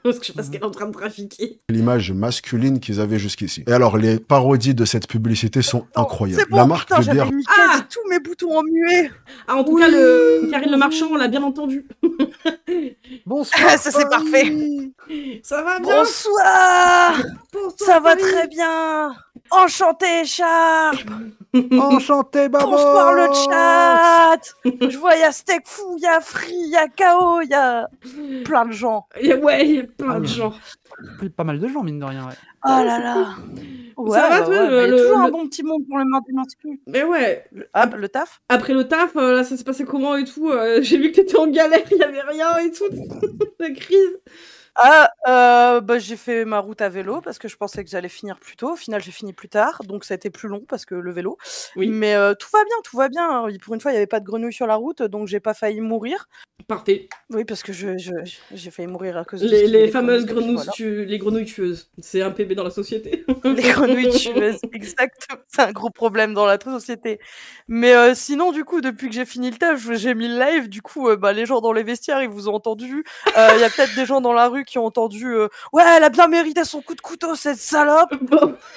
Speaker 1: Parce que je pense qu'elle est en train de trafiquer.
Speaker 12: L'image masculine qu'ils avaient jusqu'ici. Et alors, les parodies de cette publicité sont incroyables.
Speaker 5: C'est bon,
Speaker 12: la marque de
Speaker 5: j'avais
Speaker 12: bière...
Speaker 5: mis quasi tous mes boutons en muet.
Speaker 1: Ah, en tout cas, Karine Le Marchand, on l'a bien entendu.
Speaker 2: Bonsoir.
Speaker 5: Ça, c'est parfait.
Speaker 1: Ça va bien?
Speaker 5: Bonsoir. Ça va très bien. Enchanté, Écharpe.
Speaker 2: Enchanté, Babo.
Speaker 5: Bonsoir, le chat. Je vois, il y a Steak Fou, il y a Free, il y a KO, il y a plein de gens.
Speaker 1: Il y a plein de gens.
Speaker 2: Pas mal de gens, mine de rien, ouais.
Speaker 5: Oh là là. Ouais,
Speaker 1: ça va, toi,
Speaker 5: il y a toujours un bon petit monde pour le mardi masculin.
Speaker 1: Mais ouais.
Speaker 5: Le taf?
Speaker 1: Après le taf, là, ça se passait comment et tout? J'ai vu que t'étais en galère, il y avait rien et tout. La crise.
Speaker 5: J'ai fait ma route à vélo parce que je pensais que j'allais finir plus tôt. Au final, j'ai fini plus tard, donc ça a été plus long parce que le vélo.
Speaker 1: Oui.
Speaker 5: Mais tout va bien. Pour une fois, il n'y avait pas de grenouilles sur la route, donc j'ai pas failli mourir.
Speaker 1: Parfait.
Speaker 5: Oui, parce que j'ai failli mourir à cause
Speaker 1: de les fameuses grenouilles, les grenouilles tueuses. C'est un PB dans la société.
Speaker 5: Les grenouilles tueuses, exactement. C'est un gros problème dans la société. Mais sinon, du coup, depuis que j'ai fini le taf, j'ai mis le live. Du coup, les gens dans les vestiaires, ils vous ont entendu. Il y a peut-être des gens dans la rue qui ont entendu ouais, elle a bien mérité son coup de couteau, cette salope.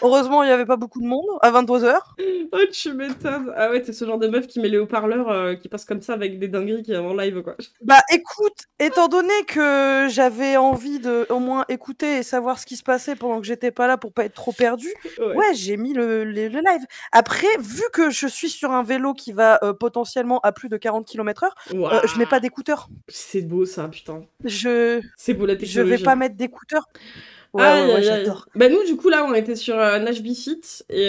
Speaker 5: Heureusement, il n'y avait pas beaucoup de monde à 22h.
Speaker 1: Oh, tu m'étonnes. Ah ouais, t'es ce genre de meuf qui met les haut-parleurs qui passe comme ça avec des dingueries qui est en live, quoi.
Speaker 5: Bah écoute, étant donné que j'avais envie de au moins écouter et savoir ce qui se passait pendant que j'étais pas là pour pas être trop perdue, ouais, j'ai mis le live. Après, vu que je suis sur un vélo qui va potentiellement à plus de 40 km/h, je mets pas d'écouteurs.
Speaker 1: C'est beau ça, putain.
Speaker 5: C'est beau la technologie. Je vais pas mettre d'écouteurs. Ouais, j'adore.
Speaker 1: Bah nous, du coup, là, on était sur Nash Fit et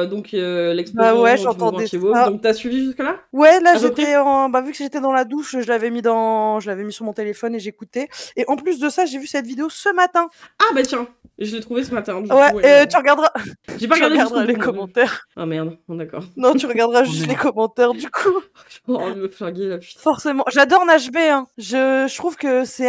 Speaker 1: donc l'explosion
Speaker 5: j'entendais
Speaker 1: du Woke. Donc t'as suivi jusque-là?
Speaker 5: Ouais, là, j'étais vu que j'étais dans la douche, je l'avais mis sur mon téléphone et j'écoutais. Et en plus de ça, j'ai vu cette vidéo ce matin.
Speaker 1: Ah bah tiens, je l'ai trouvée ce matin.
Speaker 5: Tu regarderas.
Speaker 1: J'ai pas regardé
Speaker 5: les commentaires.
Speaker 1: Ah merde, d'accord.
Speaker 5: Non, tu regarderas juste les commentaires du coup.
Speaker 1: J'ai envie de me flinguer là, putain.
Speaker 5: Forcément. J'adore Nash B, hein. Je trouve que c'est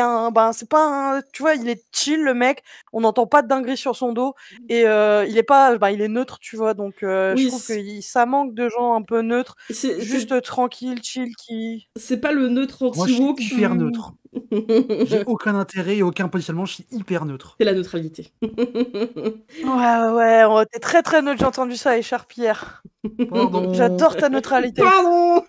Speaker 5: c'est pas un... Tu vois, il est chill, le mec. On n'entend pas de dinguerie sur son dos. Et il est pas... il est neutre, tu vois. Donc, je trouve que ça manque de gens un peu neutres. Juste tranquille, chill, qui...
Speaker 1: C'est pas le neutre anti-woke.
Speaker 2: Moi, je suis hyper neutre. J'ai aucun intérêt et aucun positionnement, je suis hyper neutre.
Speaker 1: C'est la neutralité.
Speaker 5: Ouais, t'es très très neutre, j'ai entendu ça à Écharpierre.
Speaker 2: Pardon.
Speaker 5: J'adore ta neutralité.
Speaker 1: Pardon.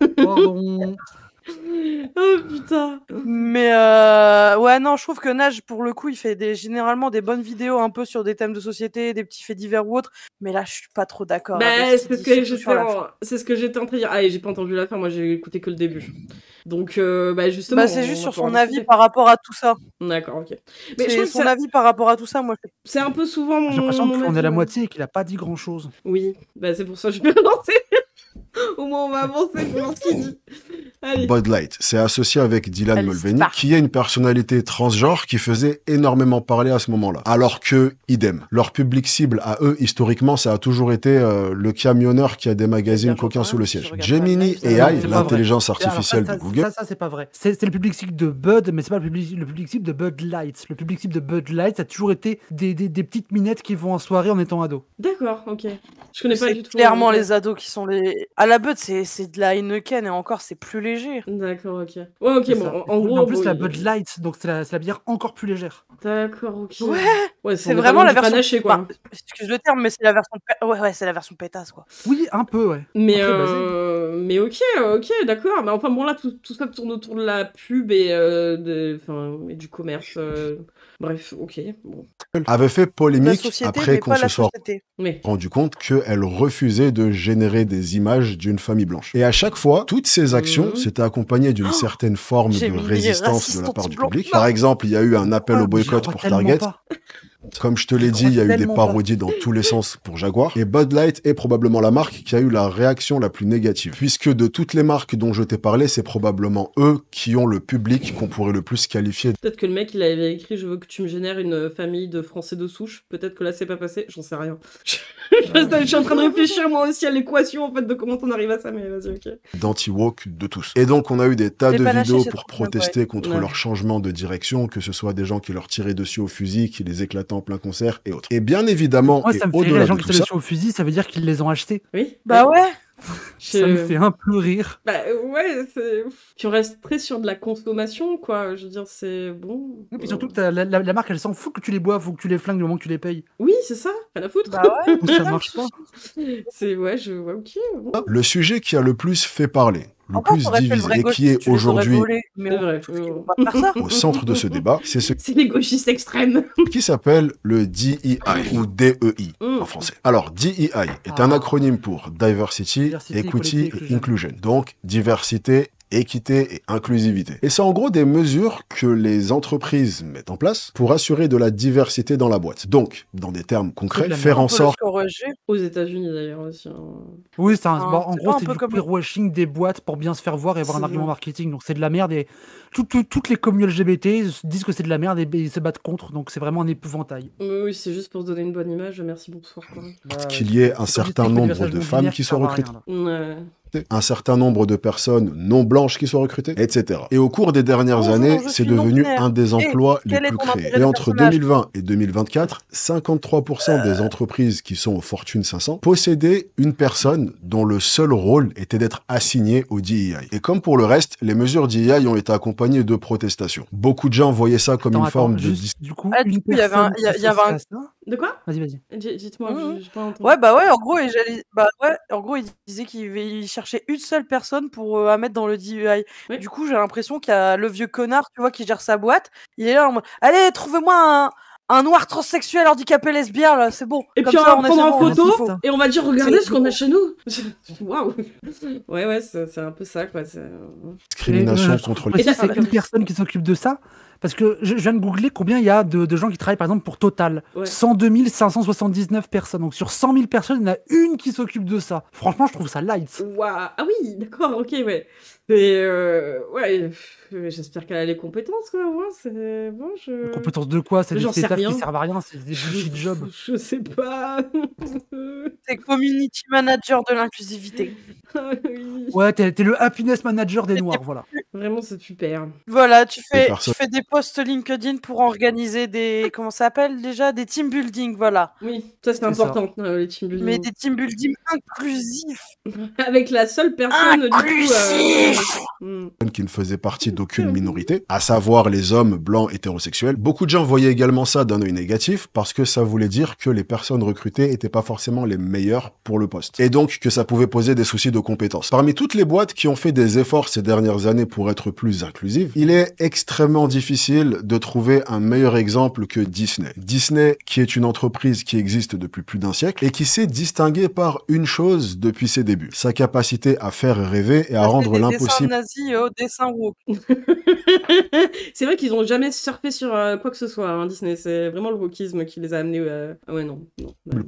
Speaker 1: Oh putain.
Speaker 5: Mais ouais, non, je trouve que Nage, pour le coup, il fait généralement des bonnes vidéos un peu sur des thèmes de société, des petits faits divers ou autres. Mais là, je suis pas trop d'accord.
Speaker 1: C'est ce que j'étais en train de dire. Ah, et j'ai pas entendu la fin, moi j'ai écouté que le début. Donc, justement.
Speaker 5: C'est juste sur son avis par rapport à tout ça.
Speaker 1: D'accord, ok.
Speaker 5: Mais c'est son avis par rapport à tout ça, moi.
Speaker 1: C'est un peu souvent mon.
Speaker 2: J'ai l'impression qu'on est à la moitié et qu'il a pas dit grand chose.
Speaker 1: Oui, c'est pour ça que je vais relancer. Au moins, on va avancer pour voir ce qu'il dit. Allez.
Speaker 12: Bud Light s'est associé avec Dylan Mulvaney, qui est une personnalité transgenre qui faisait énormément parler à ce moment-là. Alors que, idem, leur public cible à eux, historiquement, ça a toujours été le camionneur qui a des magazines coquins sous le siège. Gemini AI, l'intelligence artificielle de Google.
Speaker 2: Ça, c'est pas vrai. C'est le public cible de Bud, mais c'est pas le public cible de Bud Light. Le public cible de Bud Light, ça a toujours été des petites minettes qui vont en soirée en étant ados.
Speaker 1: D'accord, ok. Je connais pas du tout.
Speaker 5: Clairement les ados qui sont les... À la Bud, c'est de la Heineken et encore, c'est plus léger.
Speaker 1: D'accord, ok. Ouais, ok, bon, en gros...
Speaker 2: En plus, la Bud Light, donc c'est la bière encore plus légère.
Speaker 1: D'accord, ok.
Speaker 5: Ouais,
Speaker 1: c'est vraiment la version... panaché, quoi.
Speaker 5: Excuse le terme, mais c'est la version... Ouais, c'est la version pétasse, quoi.
Speaker 2: Oui, un peu, ouais.
Speaker 1: Mais ok, d'accord. Mais enfin, bon, là, tout ça tourne autour de la pub et du commerce. Bref, ok. Bon.
Speaker 12: Avait fait polémique après qu'on se soit
Speaker 1: Oui.
Speaker 12: rendu compte qu'elle refusait de générer des images d'une famille blanche. Et à chaque fois, toutes ces actions s'étaient accompagnées d'une certaine forme de résistance de la part du public. Par exemple, il y a eu un appel au boycott pour Target. Comme je te l'ai dit, il y a eu des parodies dans tous les sens pour Jaguar. Et Bud Light est probablement la marque qui a eu la réaction la plus négative. Puisque de toutes les marques dont je t'ai parlé, c'est probablement eux qui ont le public qu'on pourrait le plus qualifier.
Speaker 1: Peut-être que le mec, il avait écrit « Je veux que tu me génères une famille de Français de souche ». Peut-être que là, c'est pas passé. J'en sais rien. Je suis en train de réfléchir, moi aussi, à l'équation, en fait, de comment on arrive à ça. Mais vas-y, ok.
Speaker 12: D'anti-woke de tous. Et donc, on a eu des tas de vidéos pour protester contre leur changement de direction, que ce soit des gens qui leur tiraient dessus au fusil, qui les éclataient en plein concert et autres. Et bien évidemment,
Speaker 2: moi, ça me fait rire, les gens qui tirent dessus au fusil, ça veut dire qu'ils les ont achetés.
Speaker 1: Oui.
Speaker 5: Bah ouais.
Speaker 2: Ça me fait un peu rire.
Speaker 1: Bah ouais, tu restes très sur de la consommation, quoi. Je veux dire, c'est bon.
Speaker 2: Et puis surtout que la marque, elle s'en fout que tu les boives ou que tu les flingues le moment que tu les payes.
Speaker 1: Oui, c'est ça, pas la foutre.
Speaker 5: Bah ouais.
Speaker 2: Ça marche pas.
Speaker 1: Ok. Bon.
Speaker 12: Le sujet qui a le plus fait parler, le plus divisé et qui est aujourd'hui au centre de ce débat, c'est
Speaker 1: les gauchistes extrêmes
Speaker 12: qui s'appelle le DEI ou DEI en français. Alors DEI est un acronyme pour Diversity, Equity et Inclusion, donc diversité, équité et inclusivité. Et c'est en gros des mesures que les entreprises mettent en place pour assurer de la diversité dans la boîte. Donc, dans des termes concrets, faire en sorte...
Speaker 1: Aux États-Unis d'ailleurs aussi.
Speaker 2: Oui, en gros, c'est du clearwashing des boîtes pour bien se faire voir et avoir un argument marketing. Donc c'est de la merde et toutes les communes LGBT disent que c'est de la merde et ils se battent contre. Donc c'est vraiment un épouvantail.
Speaker 1: Oui, c'est juste pour se donner une bonne image. Merci, bonsoir.
Speaker 12: Qu'il y ait un certain nombre de femmes qui soient recrutées. Un certain nombre de personnes non blanches qui soient recrutées, etc. Et au cours des dernières années, c'est devenu un des emplois les plus créés. Et entre 2020 et 2024, 53% des entreprises qui sont au Fortune 500 possédaient une personne dont le seul rôle était d'être assigné au DEI. Et comme pour le reste, les mesures DEI ont été accompagnées de protestations. Beaucoup de gens voyaient ça comme une forme de...
Speaker 2: Du coup,
Speaker 5: il y avait un...
Speaker 1: De quoi?
Speaker 2: Vas-y.
Speaker 1: Dites-moi, j'ai pas entendu.
Speaker 5: Ouais, en gros, il disait qu'il cherchait une seule personne pour à mettre dans le DEI. Oui. Du coup, j'ai l'impression qu'il y a le vieux connard, tu vois, qui gère sa boîte. Il est là en mode, allez, trouvez-moi un noir transsexuel handicapé lesbien, là, c'est bon.
Speaker 1: Et comme puis ça, on va prendre en photo et on va dire, regardez ce qu'on a chez nous. Waouh. Ouais, c'est un peu ça, quoi.
Speaker 12: Discrimination contre
Speaker 2: les... C'est une personne qui s'occupe de ça. Parce que je viens de googler combien il y a de gens qui travaillent, par exemple, pour Total. 102 579 personnes. Donc, sur 100 000 personnes, il y en a une qui s'occupe de ça. Franchement, je trouve ça light.
Speaker 1: Waouh. Ah oui, d'accord, ok, ouais. Et ouais, j'espère qu'elle a les compétences, quoi. Moi, c'est bon,
Speaker 2: Les compétences de quoi? C'est des tafs qui servent à rien, c'est des bullshit jobs.
Speaker 1: Je sais pas.
Speaker 5: C'est community manager de l'inclusivité.
Speaker 1: Oui.
Speaker 2: Ouais, t'es le happiness manager des Noirs, voilà.
Speaker 1: Vraiment, c'est super.
Speaker 5: Voilà, tu fais des posts LinkedIn pour organiser des... Comment ça s'appelle déjà? Des team building, voilà.
Speaker 1: Oui, ça c'est important, les team building.
Speaker 5: Mais des team building inclusifs.
Speaker 1: Avec la seule personne
Speaker 12: qui ne faisait partie d'aucune minorité, à savoir les hommes blancs hétérosexuels. Beaucoup de gens voyaient également ça d'un œil négatif parce que ça voulait dire que les personnes recrutées étaient pas forcément les meilleures pour le poste. Et donc que ça pouvait poser des soucis de compétences. Parmi toutes les boîtes qui ont fait des efforts ces dernières années pour être plus inclusives, il est extrêmement difficile de trouver un meilleur exemple que Disney. Disney, qui est une entreprise qui existe depuis plus d'un siècle et qui s'est distinguée par une chose depuis ses débuts, sa capacité à faire rêver et à rendre l'impossible.
Speaker 5: Nazis au dessin woke.
Speaker 1: C'est vrai qu'ils ont jamais surfé sur quoi que ce soit, hein, Disney. C'est vraiment le wokisme qui les a amenés. Ouais, non.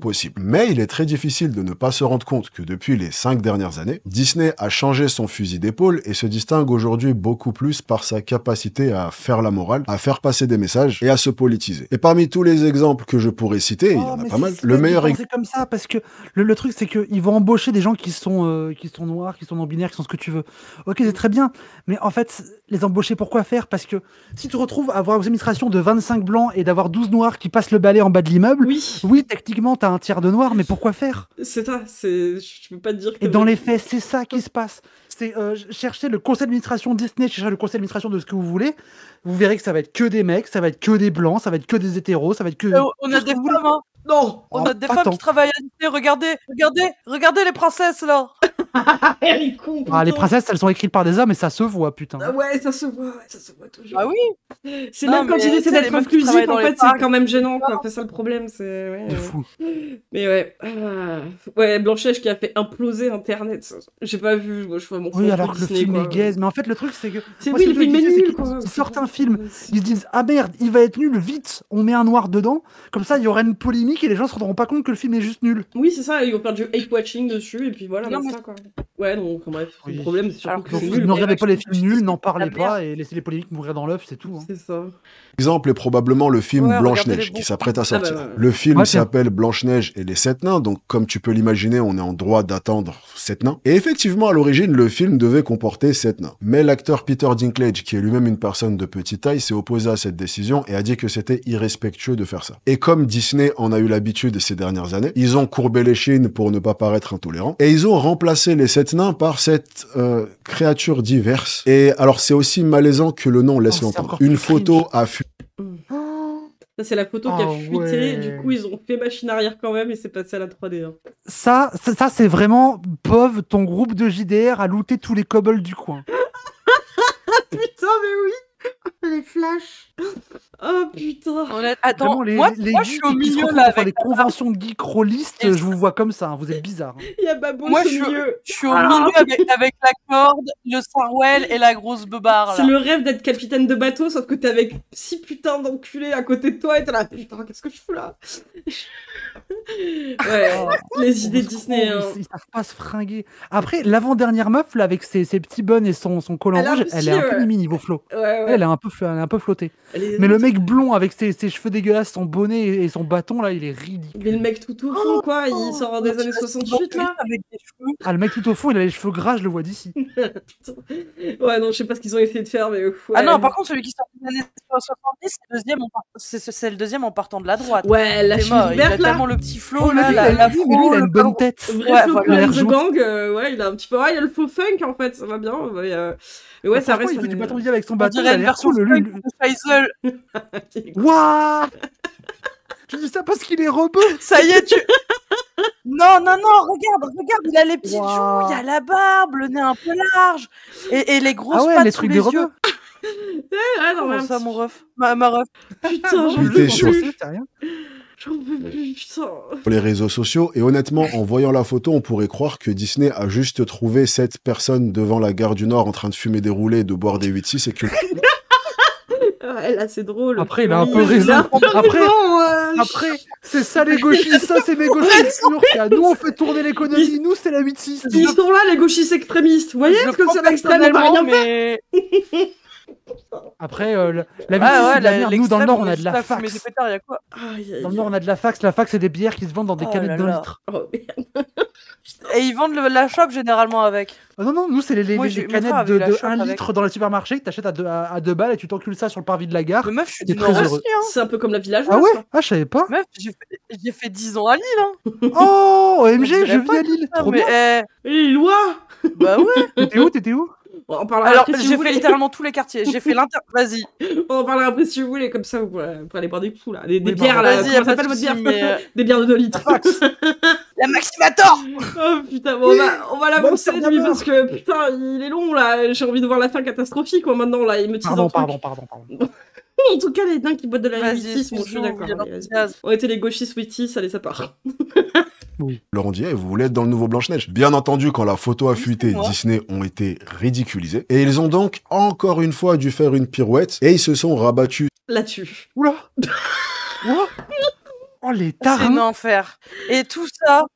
Speaker 12: Possible. Mais il est très difficile de ne pas se rendre compte que depuis les 5 dernières années, Disney a changé son fusil d'épaule et se distingue aujourd'hui beaucoup plus par sa capacité à faire la morale, à faire passer des messages et à se politiser. Et parmi tous les exemples que je pourrais citer, il y en a pas mal. Le meilleur exemple.
Speaker 2: C'est comme ça parce que le truc c'est qu'ils vont embaucher des gens qui sont noirs, qui sont non-binaires, qui sont ce que tu veux. Ok, c'est très bien, mais en fait, les embaucher, pourquoi faire? Parce que si tu te retrouves à avoir une administration de 25 blancs et d'avoir 12 noirs qui passent le balai en bas de l'immeuble, oui, techniquement, t'as un tiers de noirs, mais pourquoi faire?
Speaker 1: C'est ça, je peux pas te dire que...
Speaker 2: Et dans les faits, c'est ça qui se passe. C'est chercher le conseil d'administration Disney, chercher le conseil d'administration de ce que vous voulez, vous verrez que ça va être que des mecs, ça va être que des blancs, ça va être que des hétéros, ça va être que...
Speaker 5: on a des femmes, hein. Non, on a des femmes qui travaillent à Disney, regardez les princesses, là.
Speaker 2: Les princesses, elles sont écrites par des hommes et ça se voit, putain.
Speaker 1: Ah ouais, ça se voit toujours.
Speaker 5: Ah oui.
Speaker 1: C'est même quand ils essaient d'être inclusifs, en fait, c'est quand même gênant, quoi. C'est ça le problème, c'est... Ouais,
Speaker 2: fou.
Speaker 1: Mais ouais. Ouais, Blanche-Neige qui a fait imploser Internet. J'ai pas vu, moi je fais mon
Speaker 2: Oui, alors que Disney, le film est gaze, mais en fait, le truc, c'est que...
Speaker 1: C'est oui, le film est nul, quoi.
Speaker 2: Ils sortent un film, ils se disent, ah merde, il va être nul, vite, on met un noir dedans, comme ça, il y aura une polémique et les gens se rendront pas compte que le film est juste nul.
Speaker 1: Oui, c'est ça, ils vont faire du hate-watching dessus, et puis voilà, c'est ça, quoi. Ouais, donc, bref, le problème, c'est surtout que c'est nul.
Speaker 2: Ne regardez pas les films nuls, n'en parlez pas, et laissez les polémiques mourir dans l'œuf, c'est tout.
Speaker 1: C'est ça.
Speaker 12: L'exemple est probablement le film Blanche-Neige qui s'apprête à sortir. Le film s'appelle Blanche-Neige et les 7 nains, donc comme tu peux l'imaginer, on est en droit d'attendre 7 nains. Et effectivement, à l'origine, le film devait comporter 7 nains. Mais l'acteur Peter Dinklage, qui est lui-même une personne de petite taille, s'est opposé à cette décision et a dit que c'était irrespectueux de faire ça. Et comme Disney en a eu l'habitude ces dernières années, ils ont courbé les chines pour ne pas paraître intolérants, et ils ont remplacé les 7 nains par cette créature diverse. Et alors, c'est aussi malaisant que le nom laisse l'entendre. Une photo a
Speaker 1: Ça, c'est la photo qui a fuité, du coup, ils ont fait machine arrière quand même, et c'est passé à la 3D. Hein.
Speaker 2: Ça c'est vraiment, Pov, ton groupe de JDR a looté tous les kobolds du coin.
Speaker 1: Putain, mais oui. Les flashs. Oh putain.
Speaker 5: Attends,
Speaker 2: vraiment,
Speaker 5: moi je suis au milieu là avec
Speaker 2: les conventions de geek rollistes, je vous vois comme ça, hein, vous êtes bizarre. Hein.
Speaker 1: Il y a Babos
Speaker 5: moi,
Speaker 1: au milieu.
Speaker 5: Je suis au milieu avec la corde, le Sarwell et la grosse beubare.
Speaker 1: C'est le rêve d'être capitaine de bateau, sauf que t'es avec 6 putains d'enculés à côté de toi et t'es là, putain, qu'est-ce que je fous là? Ouais, les idées Disney.
Speaker 2: Ils savent pas se fringuer. Après, l'avant-dernière meuf, là, avec ses petits buns et son col en rouge, elle est un peu mimi niveau flow.
Speaker 1: Ouais.
Speaker 2: Elle est un peu flottée. Mais le mec blond avec ses cheveux dégueulasses, son bonnet et son bâton, là, il est ridicule.
Speaker 1: Mais le mec tout au fond, quoi, il sort des années 68, là.
Speaker 5: Avec des cheveux.
Speaker 2: Ah, le mec tout au fond, il a les cheveux gras, je le vois d'ici.
Speaker 1: Ouais, non, je sais pas ce qu'ils ont essayé de faire, mais... Ouais.
Speaker 5: Ah non, par contre, celui qui sort des années 70, c'est le deuxième en partant de la droite.
Speaker 1: Ouais, la chemise verte,
Speaker 5: il a tellement le petit flow, là, la
Speaker 2: lui, il a une bonne tête.
Speaker 1: Vrai flow de gang, ouais, il a un petit peu... Ouais, il y a le faux funk, en fait, ça va bien, mais ouais, ça reste...
Speaker 2: Il fait du bâton de vie avec son bâton,
Speaker 5: il a une version funk de Faisal.
Speaker 2: Waouh. Tu dis ça parce qu'il est rebeu.
Speaker 5: Ça y est, tu... Non, regarde, il a les petites joues, il a la barbe, le nez un peu large, et les grosses pattes sous les yeux. Comment ça, mon ref? Ma ref.
Speaker 1: Putain, j'en peux plus. J'en peux plus, putain.
Speaker 12: Pour les réseaux sociaux, et honnêtement, en voyant la photo, on pourrait croire que Disney a juste trouvé 7 personnes devant la gare du Nord en train de fumer des roulés et de boire des 8-6 et que...
Speaker 1: Ouais, là, c'est drôle.
Speaker 2: Après, il a un peu raison. Après, c'est ça les gauchistes, ça c'est mes gauchistes turcs. Nous, on fait tourner l'économie, nous, c'est la 8-6.
Speaker 1: Ils sont là, les gauchistes extrémistes. Vous voyez ce que c'est extrêmement bien fait.
Speaker 2: Après, la 8-6, c'est de la merde. Nous, dans le Nord, on a de la fax. Dans le Nord, on a de la fax. La fax, c'est des bières qui se vendent dans des canettes d'1 litre.
Speaker 1: Oh, merde.
Speaker 5: Et ils vendent la chope généralement avec.
Speaker 2: Non, nous, c'est les canettes de 1 litre dans les supermarchés que t'achètes à 2 balles et tu t'encules ça sur le parvis de la gare.
Speaker 5: Mais meuf, je suis
Speaker 2: très heureux.
Speaker 1: C'est un peu comme la villageoise.
Speaker 2: Ah ouais? Ah, je savais pas.
Speaker 5: Meuf, j'ai fait 10 ans à Lille. Hein.
Speaker 2: Oh, OMG, je vis à Lille. Trop bien.
Speaker 1: Les lois.
Speaker 5: Bah ouais.
Speaker 2: T'étais où?
Speaker 1: On parlera
Speaker 5: alors,
Speaker 1: après, si
Speaker 5: j'ai
Speaker 1: vous
Speaker 5: fait
Speaker 1: voulez.
Speaker 5: littéralement tous les quartiers. J'ai fait l'inter. Vas-y.
Speaker 1: On en parlera après si vous voulez, comme ça vous pourrez aller boire des coups là. Des bières là.
Speaker 5: Vas-y,
Speaker 1: Comment s'appelle votre bière Des bières de 2 litres.
Speaker 5: La Maximator.
Speaker 1: Oh putain, bon, on va l'avancer lui parce que putain, il est long là. J'ai envie de voir la fin catastrophique moi maintenant là. Il me tise
Speaker 2: Pardon.
Speaker 1: En tout cas, les dingues qui boitent de la 8-6, bon, je suis d'accord. On était les gauchistes 8-6, allez, ça part.
Speaker 12: Oui. Laurent dit, vous voulez être dans le nouveau Blanche-Neige. Bien entendu, quand la photo a fuité, Disney ont été ridiculisés. Et ils ont donc, encore une fois, dû faire une pirouette. Et ils se sont rabattus
Speaker 1: là-dessus.
Speaker 2: Oula. Oh, les tarins.
Speaker 5: C'est un enfer. Et tout ça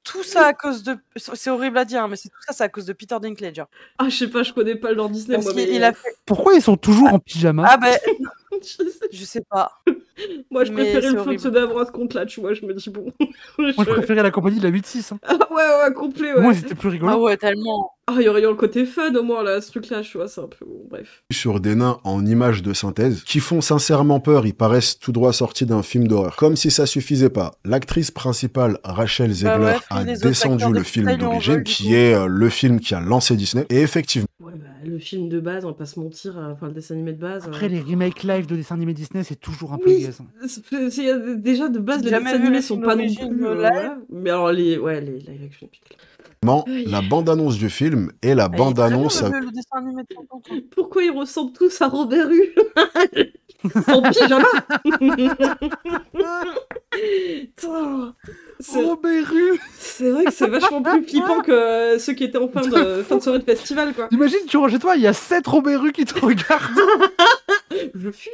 Speaker 5: à cause de... C'est horrible à dire, hein, mais tout ça, c'est à cause de Peter Dinklage.
Speaker 1: Ah, je sais pas, je connais pas le Lord Disney, moi, mais...
Speaker 5: il a fait...
Speaker 2: Pourquoi ils sont toujours en pyjama?
Speaker 5: Ah ben... je sais pas.
Speaker 1: Moi, je préférais le Feu de Soda à ce compte-là, tu vois, je me dis, bon...
Speaker 2: Moi, je préférais la compagnie de la 8-6. Hein.
Speaker 1: Ah ouais, complet, ouais.
Speaker 2: Moi, c'était plus rigolo.
Speaker 5: Ah ouais, tellement...
Speaker 1: Ah, il y aurait eu le côté fun, au moins, là, ce truc-là, tu vois, c'est un peu... Bon, bref.
Speaker 12: Sur des nains en images de synthèse, qui font sincèrement peur, ils paraissent tout droit sortis d'un film d'horreur. Comme si ça suffisait pas, l'actrice principale, Rachel Zegler, a descendu le film d'origine, qui est le film qui a lancé Disney, et effectivement...
Speaker 1: Ouais, bah, le film de base, on va pas se mentir, enfin, le dessin animé de base...
Speaker 2: Après, les remakes live de dessins animés Disney, c'est toujours un peu gazant.
Speaker 1: Déjà, de base, les dessins animés sont pas non plus... Mais alors, les live action...
Speaker 12: La bande-annonce du film et la bande-annonce...
Speaker 1: Pourquoi ils ressemblent tous à Robert Hue en pyjama?
Speaker 2: Robert Hue.
Speaker 1: C'est vrai que c'est vachement plus flippant que ceux qui étaient en fin de soirée de festival, quoi.
Speaker 2: Imagine, tu ranges chez toi, il y a 7 Robert Hue qui te regardent.
Speaker 1: Je fuis.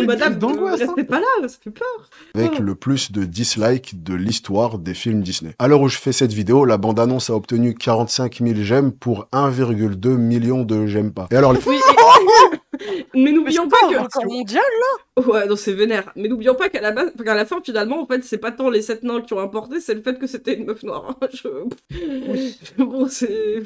Speaker 1: Madame, restez pas là, ça fait peur.
Speaker 12: Avec le plus de dislikes de l'histoire des films Disney. À l'heure où je fais cette vidéo, la bande-annonce a obtenu 45 000 j'aime pour 1,2 million de j'aime pas. Et alors,
Speaker 1: mais n'oublions pas que...
Speaker 5: record mondial, là.
Speaker 1: Ouais, non, c'est vénère. Mais n'oublions pas qu'à la fin, finalement, en fait, c'est pas tant les 7 nains qui ont importé, c'est le fait que c'était une meuf noire. Bon, c'est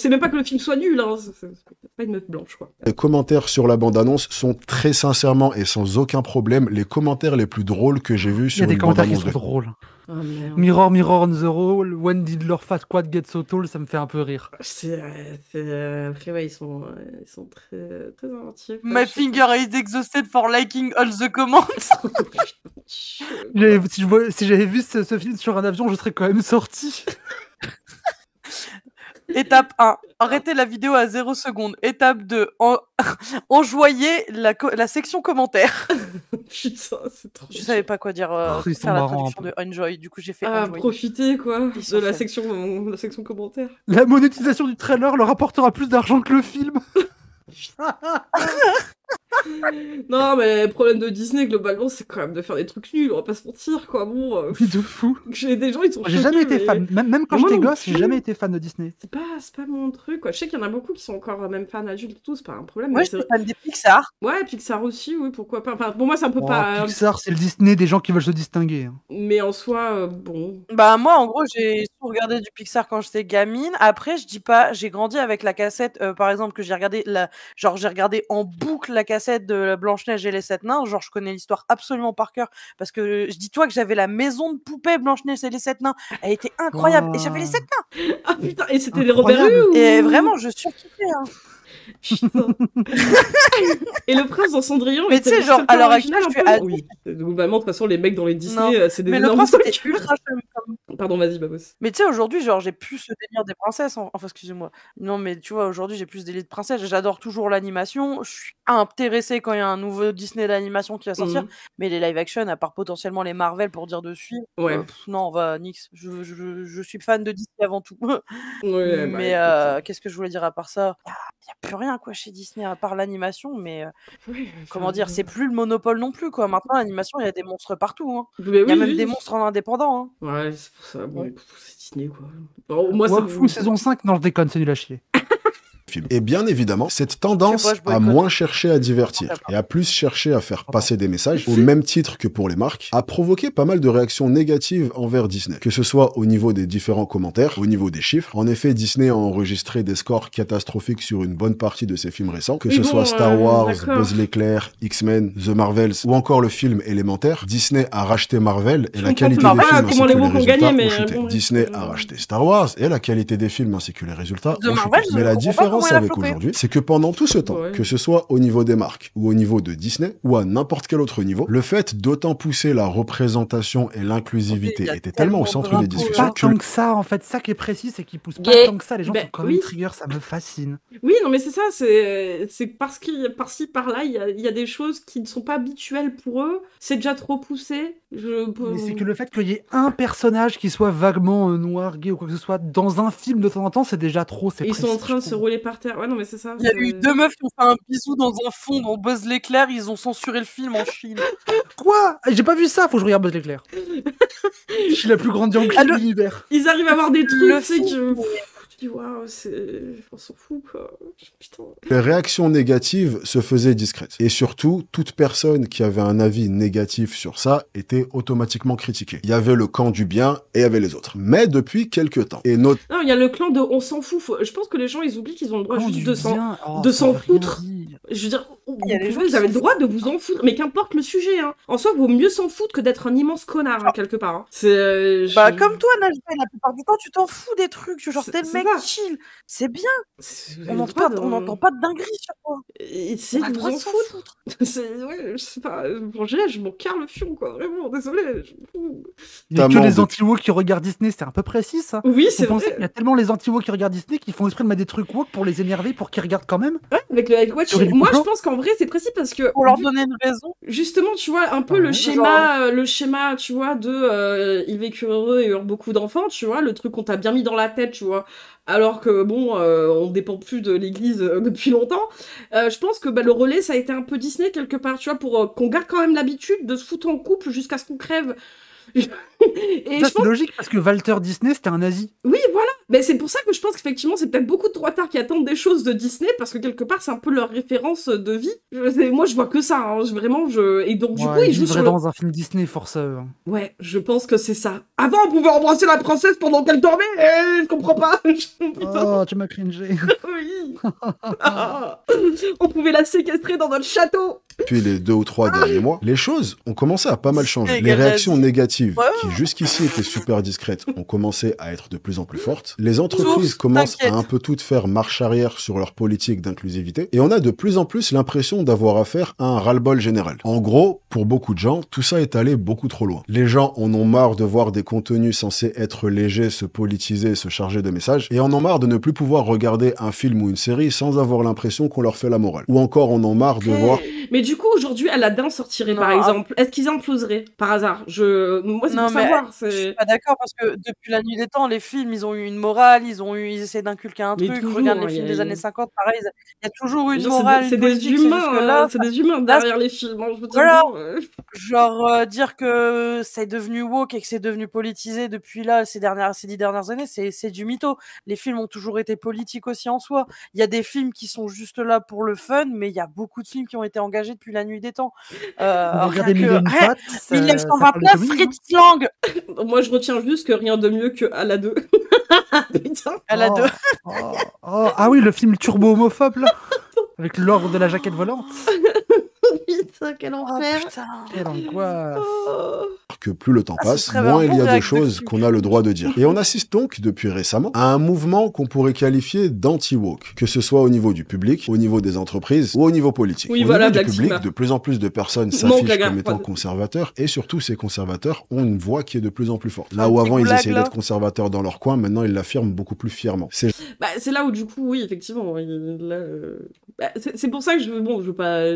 Speaker 1: même pas que le film soit nul, hein. C'est pas une meuf blanche, quoi.
Speaker 12: Les commentaires sur la bande-annonce sont très sincèrement et sans aucun problème les commentaires les plus drôles que j'ai vus sur une bande-annonce.
Speaker 2: Il y a des commentaires qui sont drôles. Oh, mirror, mirror on the wall, when did leur fat quad get so tall, ça me fait un peu rire.
Speaker 1: Après, ouais, ils sont très, très inventifs.
Speaker 5: My finger is exhausted for liking all the comments.
Speaker 2: Si j'avais vu ce film sur un avion, je serais quand même sorti.
Speaker 5: Étape 1, arrêtez la vidéo à 0 secondes. Étape 2, enjoyer la section commentaires.
Speaker 1: Putain, c'est trop...
Speaker 5: Je savais pas quoi dire, faire la traduction de enjoy, du coup j'ai fait enjoyer.
Speaker 1: Profiter, quoi, de la section commentaires.
Speaker 2: La monétisation du trailer leur apportera plus d'argent que le film.
Speaker 1: Non, mais le problème de Disney, globalement, c'est quand même de faire des trucs nuls, on va pas se mentir, quoi. Bon,
Speaker 2: de fou.
Speaker 1: J'ai des gens, ils sont
Speaker 2: J'ai jamais été fan, même quand j'étais gosse, j'ai jamais été fan de Disney.
Speaker 1: C'est pas mon truc, quoi. Je sais qu'il y en a beaucoup qui sont encore même fans adultes et tout, c'est pas un problème.
Speaker 5: Moi, je suis fan des Pixar.
Speaker 1: Ouais, Pixar aussi, oui, pourquoi pas. Enfin, pour moi, c'est un peu pas...
Speaker 2: Pixar, c'est le Disney des gens qui veulent se distinguer. Hein.
Speaker 1: Mais en soi, bon...
Speaker 5: Bah, moi, en gros, j'ai regardé du Pixar quand j'étais gamine. Après, je dis pas, j'ai grandi avec la cassette, par exemple, que j'ai regardé, j'ai regardé en boucle la cassette de la Blanche-Neige et les 7 nains. Genre, je connais l'histoire absolument par cœur. Parce que, dis-toi que j'avais la maison de poupée Blanche-Neige et les 7 nains. Elle était incroyable. Et j'avais les 7 nains.
Speaker 1: Ah putain, et c'était des Robert Hue ou...
Speaker 5: Et vraiment, je surkiffais, hein.
Speaker 1: Et le prince dans Cendrillon,
Speaker 5: mais tu sais, genre, à l'heure actuelle, je suis
Speaker 1: oui. Globalement, de toute façon, les mecs dans les Disney, c'est des
Speaker 5: mais le prince était ultra
Speaker 1: Pardon, vas-y, Babos.
Speaker 5: Mais tu sais, aujourd'hui, genre, j'ai plus ce délire des princesses. Enfin, excusez-moi. Non, mais tu vois, aujourd'hui, j'ai plus ce délire de princesses. J'adore toujours l'animation. Je suis intéressée quand il y a un nouveau Disney d'animation qui va sortir. Mais les live action, à part potentiellement les Marvel pour dire de suivre, non, on va nix. Je suis fan de Disney avant tout. Mais qu'est-ce que je voulais dire à part ça? Il n'y a plus rien quoi chez Disney à part l'animation. Mais comment dire, c'est plus le monopole non plus quoi. Maintenant, l'animation, il y a des monstres partout. Hein. Il y a même des monstres en indépendant. Hein.
Speaker 1: Ouais, c'est pour ça. Bon, c'est Disney quoi. Bon, moi,
Speaker 2: Wakfu saison 5, non, je déconne, c'est nul à chier.
Speaker 12: Et bien évidemment, cette tendance à moins chercher à divertir et à plus chercher à faire passer des messages, au même titre que pour les marques, a provoqué pas mal de réactions négatives envers Disney. Que ce soit au niveau des différents commentaires, au niveau des chiffres. En effet, Disney a enregistré des scores catastrophiques sur une bonne partie de ses films récents. Que ce soit Star Wars, Buzz l'éclair, X-Men, The Marvels ou encore le film Élémentaire. Disney a racheté Marvel et la qualité des films ainsi que les résultats ont chuté. Disney a racheté Star Wars et la qualité des films ainsi que les résultats ont chuté. Mais la différence avec aujourd'hui, c'est que pendant tout ce temps, que ce soit au niveau des marques ou au niveau de Disney ou à n'importe quel autre niveau, le fait d'autant pousser la représentation et l'inclusivité était tellement au centre des discussions.
Speaker 2: Pas tant que ça, en fait, ça qui est précis, c'est qu'ils poussent pas tant que ça. Les gens sont quand même trigger, ça me fascine.
Speaker 1: Oui, non, mais c'est ça, c'est parce qu'il par-ci, par-là, il y a des choses qui ne sont pas habituelles pour eux. C'est déjà trop poussé.
Speaker 2: Mais c'est que le fait qu'il y ait un personnage qui soit vaguement noir, gay ou quoi que ce soit dans un film de temps en temps, c'est déjà trop.
Speaker 1: Ils sont en train de se rouler par terre. Ouais, non, mais c'est ça.
Speaker 5: Il y a eu 2 meufs qui ont fait un bisou dans un fond dans Buzz l'éclair, ils ont censuré le film en Chine.
Speaker 2: Quoi? J'ai pas vu ça, faut que je regarde Buzz l'éclair. Je suis la plus grande yankee de l'univers.
Speaker 1: Ils arrivent à avoir des trucs, c'est que... Waouh, on s'en fout quoi. Putain.
Speaker 12: Les réactions négatives se faisaient discrètes. Et surtout, toute personne qui avait un avis négatif sur ça était automatiquement critiquée. Il y avait le camp du bien et il y avait les autres. Mais depuis quelques temps.
Speaker 1: Non, il y a le clan de on s'en fout. Je pense que les gens ils oublient qu'ils ont le droit juste de s'en foutre. Je veux dire, vous avez le droit de vous en foutre, mais qu'importe le sujet. Hein. En soi, vaut mieux s'en foutre que d'être un immense connard hein, quelque part. Hein.
Speaker 5: Comme toi, Najma, la plupart du temps, tu t'en fous des trucs. Genre, t'es le mec chill. C'est bien. On n'entend pas de dinguerie sur toi.
Speaker 1: C'est de vous en foutre. Ouais, je sais pas. Bon, je m'en carre le fion, quoi. Vraiment, désolé.
Speaker 2: Il y a que les anti-woke qui regardent Disney, c'est un peu précis, ça.
Speaker 1: Oui, c'est vrai.
Speaker 2: Il y a tellement les anti-woke qui regardent Disney qui font exprès de mettre des trucs woke pour les énerver, pour qu'ils regardent quand même.
Speaker 1: Ouais, avec le Watch. Moi, je pense qu'en vrai, c'est précis parce que...
Speaker 5: Pour leur donner une raison.
Speaker 1: Justement, tu vois, un peu le schéma, tu vois, de ils vécurent heureux et eurent beaucoup d'enfants, tu vois, le truc qu'on t'a bien mis dans la tête, tu vois. Alors que, bon, on dépend plus de l'église depuis longtemps. Je pense que le relais, ça a été un peu Disney, quelque part, tu vois, pour qu'on garde quand même l'habitude de se foutre en couple jusqu'à ce qu'on crève.
Speaker 2: Et c'est logique, parce que Walter Disney, c'était un nazi.
Speaker 1: Oui, voilà. Mais c'est pour ça que je pense qu'effectivement, c'est peut-être beaucoup de droitards qui attendent des choses de Disney, parce que quelque part, c'est un peu leur référence de vie. Moi, je vois que ça, hein. Et donc, du coup, ils jouent sur
Speaker 2: dans un film Disney, force à eux. Hein.
Speaker 1: Ouais, je pense que c'est ça. Avant, on pouvait embrasser la princesse pendant qu'elle dormait, je comprends pas.
Speaker 2: Oh, tu m'as cringé.
Speaker 1: Oui. On pouvait la séquestrer dans notre château.
Speaker 12: Depuis les 2 ou 3 derniers mois, les choses ont commencé à pas mal changer. Les réactions négatives, qui jusqu'ici étaient super discrètes, ont commencé à être de plus en plus fortes. Les entreprises commencent à un peu toutes faire marche arrière sur leur politique d'inclusivité, et on a de plus en plus l'impression d'avoir affaire à un ras-le-bol général. En gros, pour beaucoup de gens, tout ça est allé beaucoup trop loin. Les gens en ont marre de voir des contenus censés être légers se politiser, se charger de messages, et en ont marre de ne plus pouvoir regarder un film ou une série sans avoir l'impression qu'on leur fait la morale. Ou encore, on en marre de voir...
Speaker 1: Mais du coup, aujourd'hui, Aladdin sortirait, par exemple. Est-ce qu'ils imploseraient, par hasard? Moi, c'est pour savoir.
Speaker 5: Je suis pas d'accord, parce que depuis la nuit des temps, les films, ils ont eu une morale, ils essaient d'inculquer un truc. Regarde les films des années 50, pareil, il y a toujours une morale.
Speaker 1: C'est des humains, c'est des humains derrière les films. Je veux dire,
Speaker 5: genre, dire que c'est devenu woke et que c'est devenu politisé depuis là, ces 10 dernières années, c'est du mytho. Les films ont toujours été politiques aussi en soi. Il y a des films qui sont juste là pour le fun, mais il y a beaucoup de films qui ont été engagés depuis la nuit des temps.
Speaker 2: Regardez
Speaker 5: 1929, Fritz Lang.
Speaker 1: Moi, je retiens juste que rien de mieux que Ala 2. Putain.
Speaker 5: Ala 2.
Speaker 2: Ah oui, le film turbo homophobe, là. Avec l'ordre de la jaquette volante.
Speaker 1: putain, quel enfer.
Speaker 2: Quelle angoisse.
Speaker 12: Que plus le temps passe, moins il y a de choses qu'on a le droit de dire. Et on assiste donc, depuis récemment, à un mouvement qu'on pourrait qualifier d'anti-woke, que ce soit au niveau du public, au niveau des entreprises ou au niveau politique.
Speaker 1: Oui,
Speaker 12: au
Speaker 1: voilà,
Speaker 12: niveau du public, de plus en plus de personnes s'affichent comme étant conservateurs, et surtout ces conservateurs ont une voix qui est de plus en plus forte. Là où avant ils essayaient d'être conservateurs dans leur coin, maintenant ils l'affirment beaucoup plus fièrement. C'est
Speaker 1: là où du coup, oui, effectivement, c'est pour ça que je veux pas,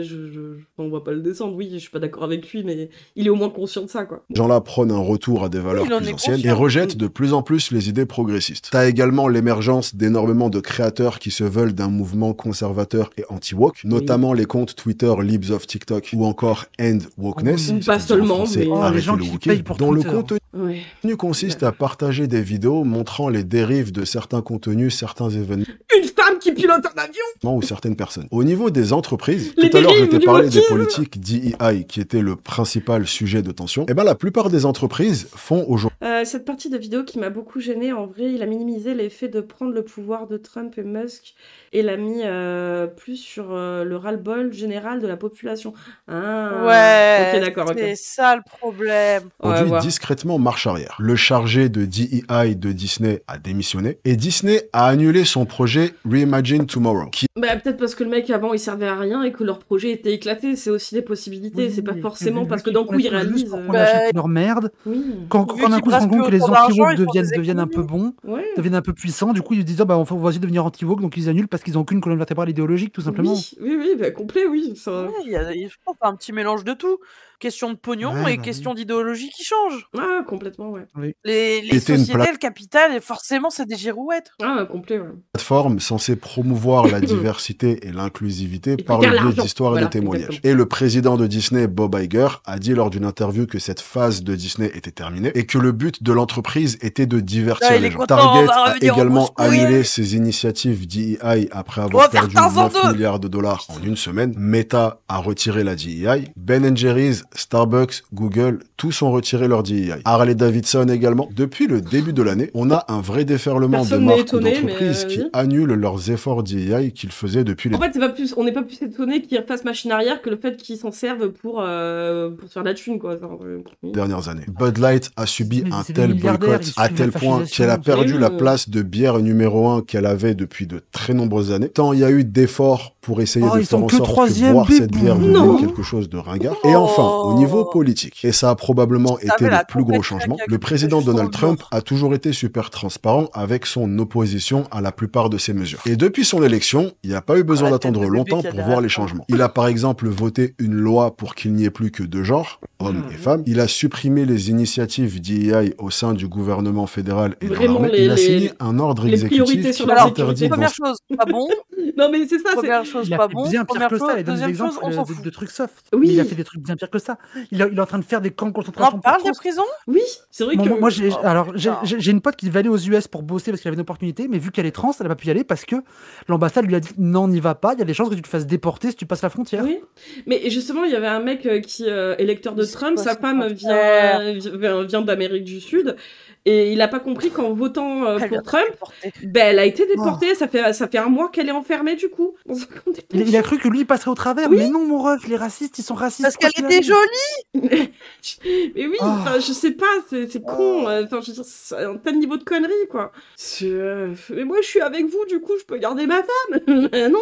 Speaker 1: on va pas le descendre, oui, je suis pas d'accord avec lui, mais il est au moins conscient de ça, quoi.
Speaker 12: Ces gens-là prônent un retour à des valeurs plus anciennes et rejettent de plus en plus les idées progressistes. T'as également l'émergence d'énormément de créateurs qui se veulent d'un mouvement conservateur et anti-woke, notamment les comptes Twitter Libs of TikTok ou encore End Wokeness,
Speaker 1: pas seulement, mais
Speaker 2: les gens qui payent pour
Speaker 12: dont
Speaker 2: Twitter.
Speaker 12: le contenu consiste à partager des vidéos montrant les dérives de certains contenus, certains événements.
Speaker 1: Une femme qui pilote un avion
Speaker 12: Ou certaines personnes. Au niveau des entreprises, tout à l'heure je t'ai parlé des politiques DEI qui étaient le principal sujet de tension. Et ben la plupart des entreprises font aujourd'hui.
Speaker 1: Cette partie de vidéo qui m'a beaucoup gênée, en vrai, il a minimisé l'effet de prendre le pouvoir de Trump et Musk et l'a mis plus sur le ras-le-bol général de la population.
Speaker 5: Ouais,
Speaker 1: ok, d'accord.
Speaker 5: C'est ça le problème.
Speaker 12: Discrètement marche arrière. Le chargé de DEI de Disney a démissionné et Disney a annulé son projet Reimagine Tomorrow.
Speaker 1: Peut-être parce que le mec avant il servait à rien et que leur projet était éclaté, c'est aussi des possibilités, c'est pas forcément parce que d'un coup ils réalisent.
Speaker 2: On achète leur merde. Quand d'un coup ils se rendent compte que les anti-woke deviennent un peu bons, deviennent un peu puissants, du coup ils disent on va essayer de devenir anti-woke, donc ils annulent parce qu'ils n'ont aucune colonne vertébrale idéologique, tout simplement.
Speaker 1: Oui, complet, oui.
Speaker 5: Il y a un petit mélange de tout. Question de pognon et question d'idéologie qui change.
Speaker 1: Ah, complètement, ouais.
Speaker 2: Oui.
Speaker 5: Les sociétés, le capital, forcément, c'est des girouettes.
Speaker 1: Ah, complet, ouais.
Speaker 12: Plateforme censée promouvoir la diversité et l'inclusivité par le biais d'histoires et de témoignages. Et le président de Disney, Bob Iger, a dit lors d'une interview que cette phase de Disney était terminée et que le but de l'entreprise était de divertir les gens. Target a également annulé ses initiatives DEI après avoir perdu 9 milliards de dollars en une semaine. Meta a retiré la DEI. Ben & Jerry's, Starbucks, Google, tous ont retiré leur DEI. Harley Davidson également. Depuis le début de l'année, on a un vrai déferlement de marques ou d'entreprises qui annulent leurs efforts DEI qu'ils faisaient depuis les...
Speaker 1: En fait, on n'est pas plus étonné qu'ils refassent machine arrière que le fait qu'ils s'en servent pour faire de la thune, quoi.
Speaker 12: Dernières années. Bud Light a subi un tel boycott à tel point qu'elle a perdu la place de bière numéro 1 qu'elle avait depuis de très nombreuses années. Tant il y a eu d'efforts pour essayer de faire en sorte que boire cette bière devienne quelque chose de ringard. Et enfin, au niveau politique, et ça a probablement été le plus gros changement, le président Donald Trump a toujours été super transparent avec son opposition à la plupart de ses mesures. Et depuis son élection, il n'y a pas eu besoin d'attendre longtemps pour voir les changements. Il a par exemple voté une loi pour qu'il n'y ait plus que 2 genres, hommes et femmes. Il a supprimé les initiatives DEI au sein du gouvernement fédéral et dans l'armée. Il a signé un ordre exécutif qui interdit...
Speaker 5: Première chose, pas bon.
Speaker 1: Non mais c'est ça,
Speaker 5: première chose,
Speaker 2: il a
Speaker 5: pas
Speaker 2: fait
Speaker 5: bon.
Speaker 2: bien pire que ça, il donne des exemples de trucs soft. Oui. Il a fait des trucs bien pire que ça. Il est en train de faire des camps de concentration.
Speaker 5: On parle des prisons.
Speaker 1: Oui, c'est vrai que...
Speaker 2: Moi, j'ai une pote qui devait aller aux US pour bosser parce qu'elle avait une opportunité, mais vu qu'elle est trans, elle n'a pas pu y aller parce que l'ambassade lui a dit non, n'y va pas, il y a des chances que tu te fasses déporter si tu passes la frontière.
Speaker 1: Oui, mais justement, il y avait un mec qui est lecteur de Trump, sa femme vient d'Amérique du Sud. Et il a pas compris qu'en votant pour Trump, elle a été déportée. Ça fait un mois qu'elle est enfermée du coup.
Speaker 2: Il a cru que lui il passerait au travers, mais non mon ref, les racistes ils sont racistes.
Speaker 5: Parce qu'elle était jolie.
Speaker 1: Mais oui, je sais pas, c'est con. Enfin, je veux dire, c'est un tel niveau de connerie quoi. Mais moi je suis avec vous, du coup je peux garder ma femme. Non.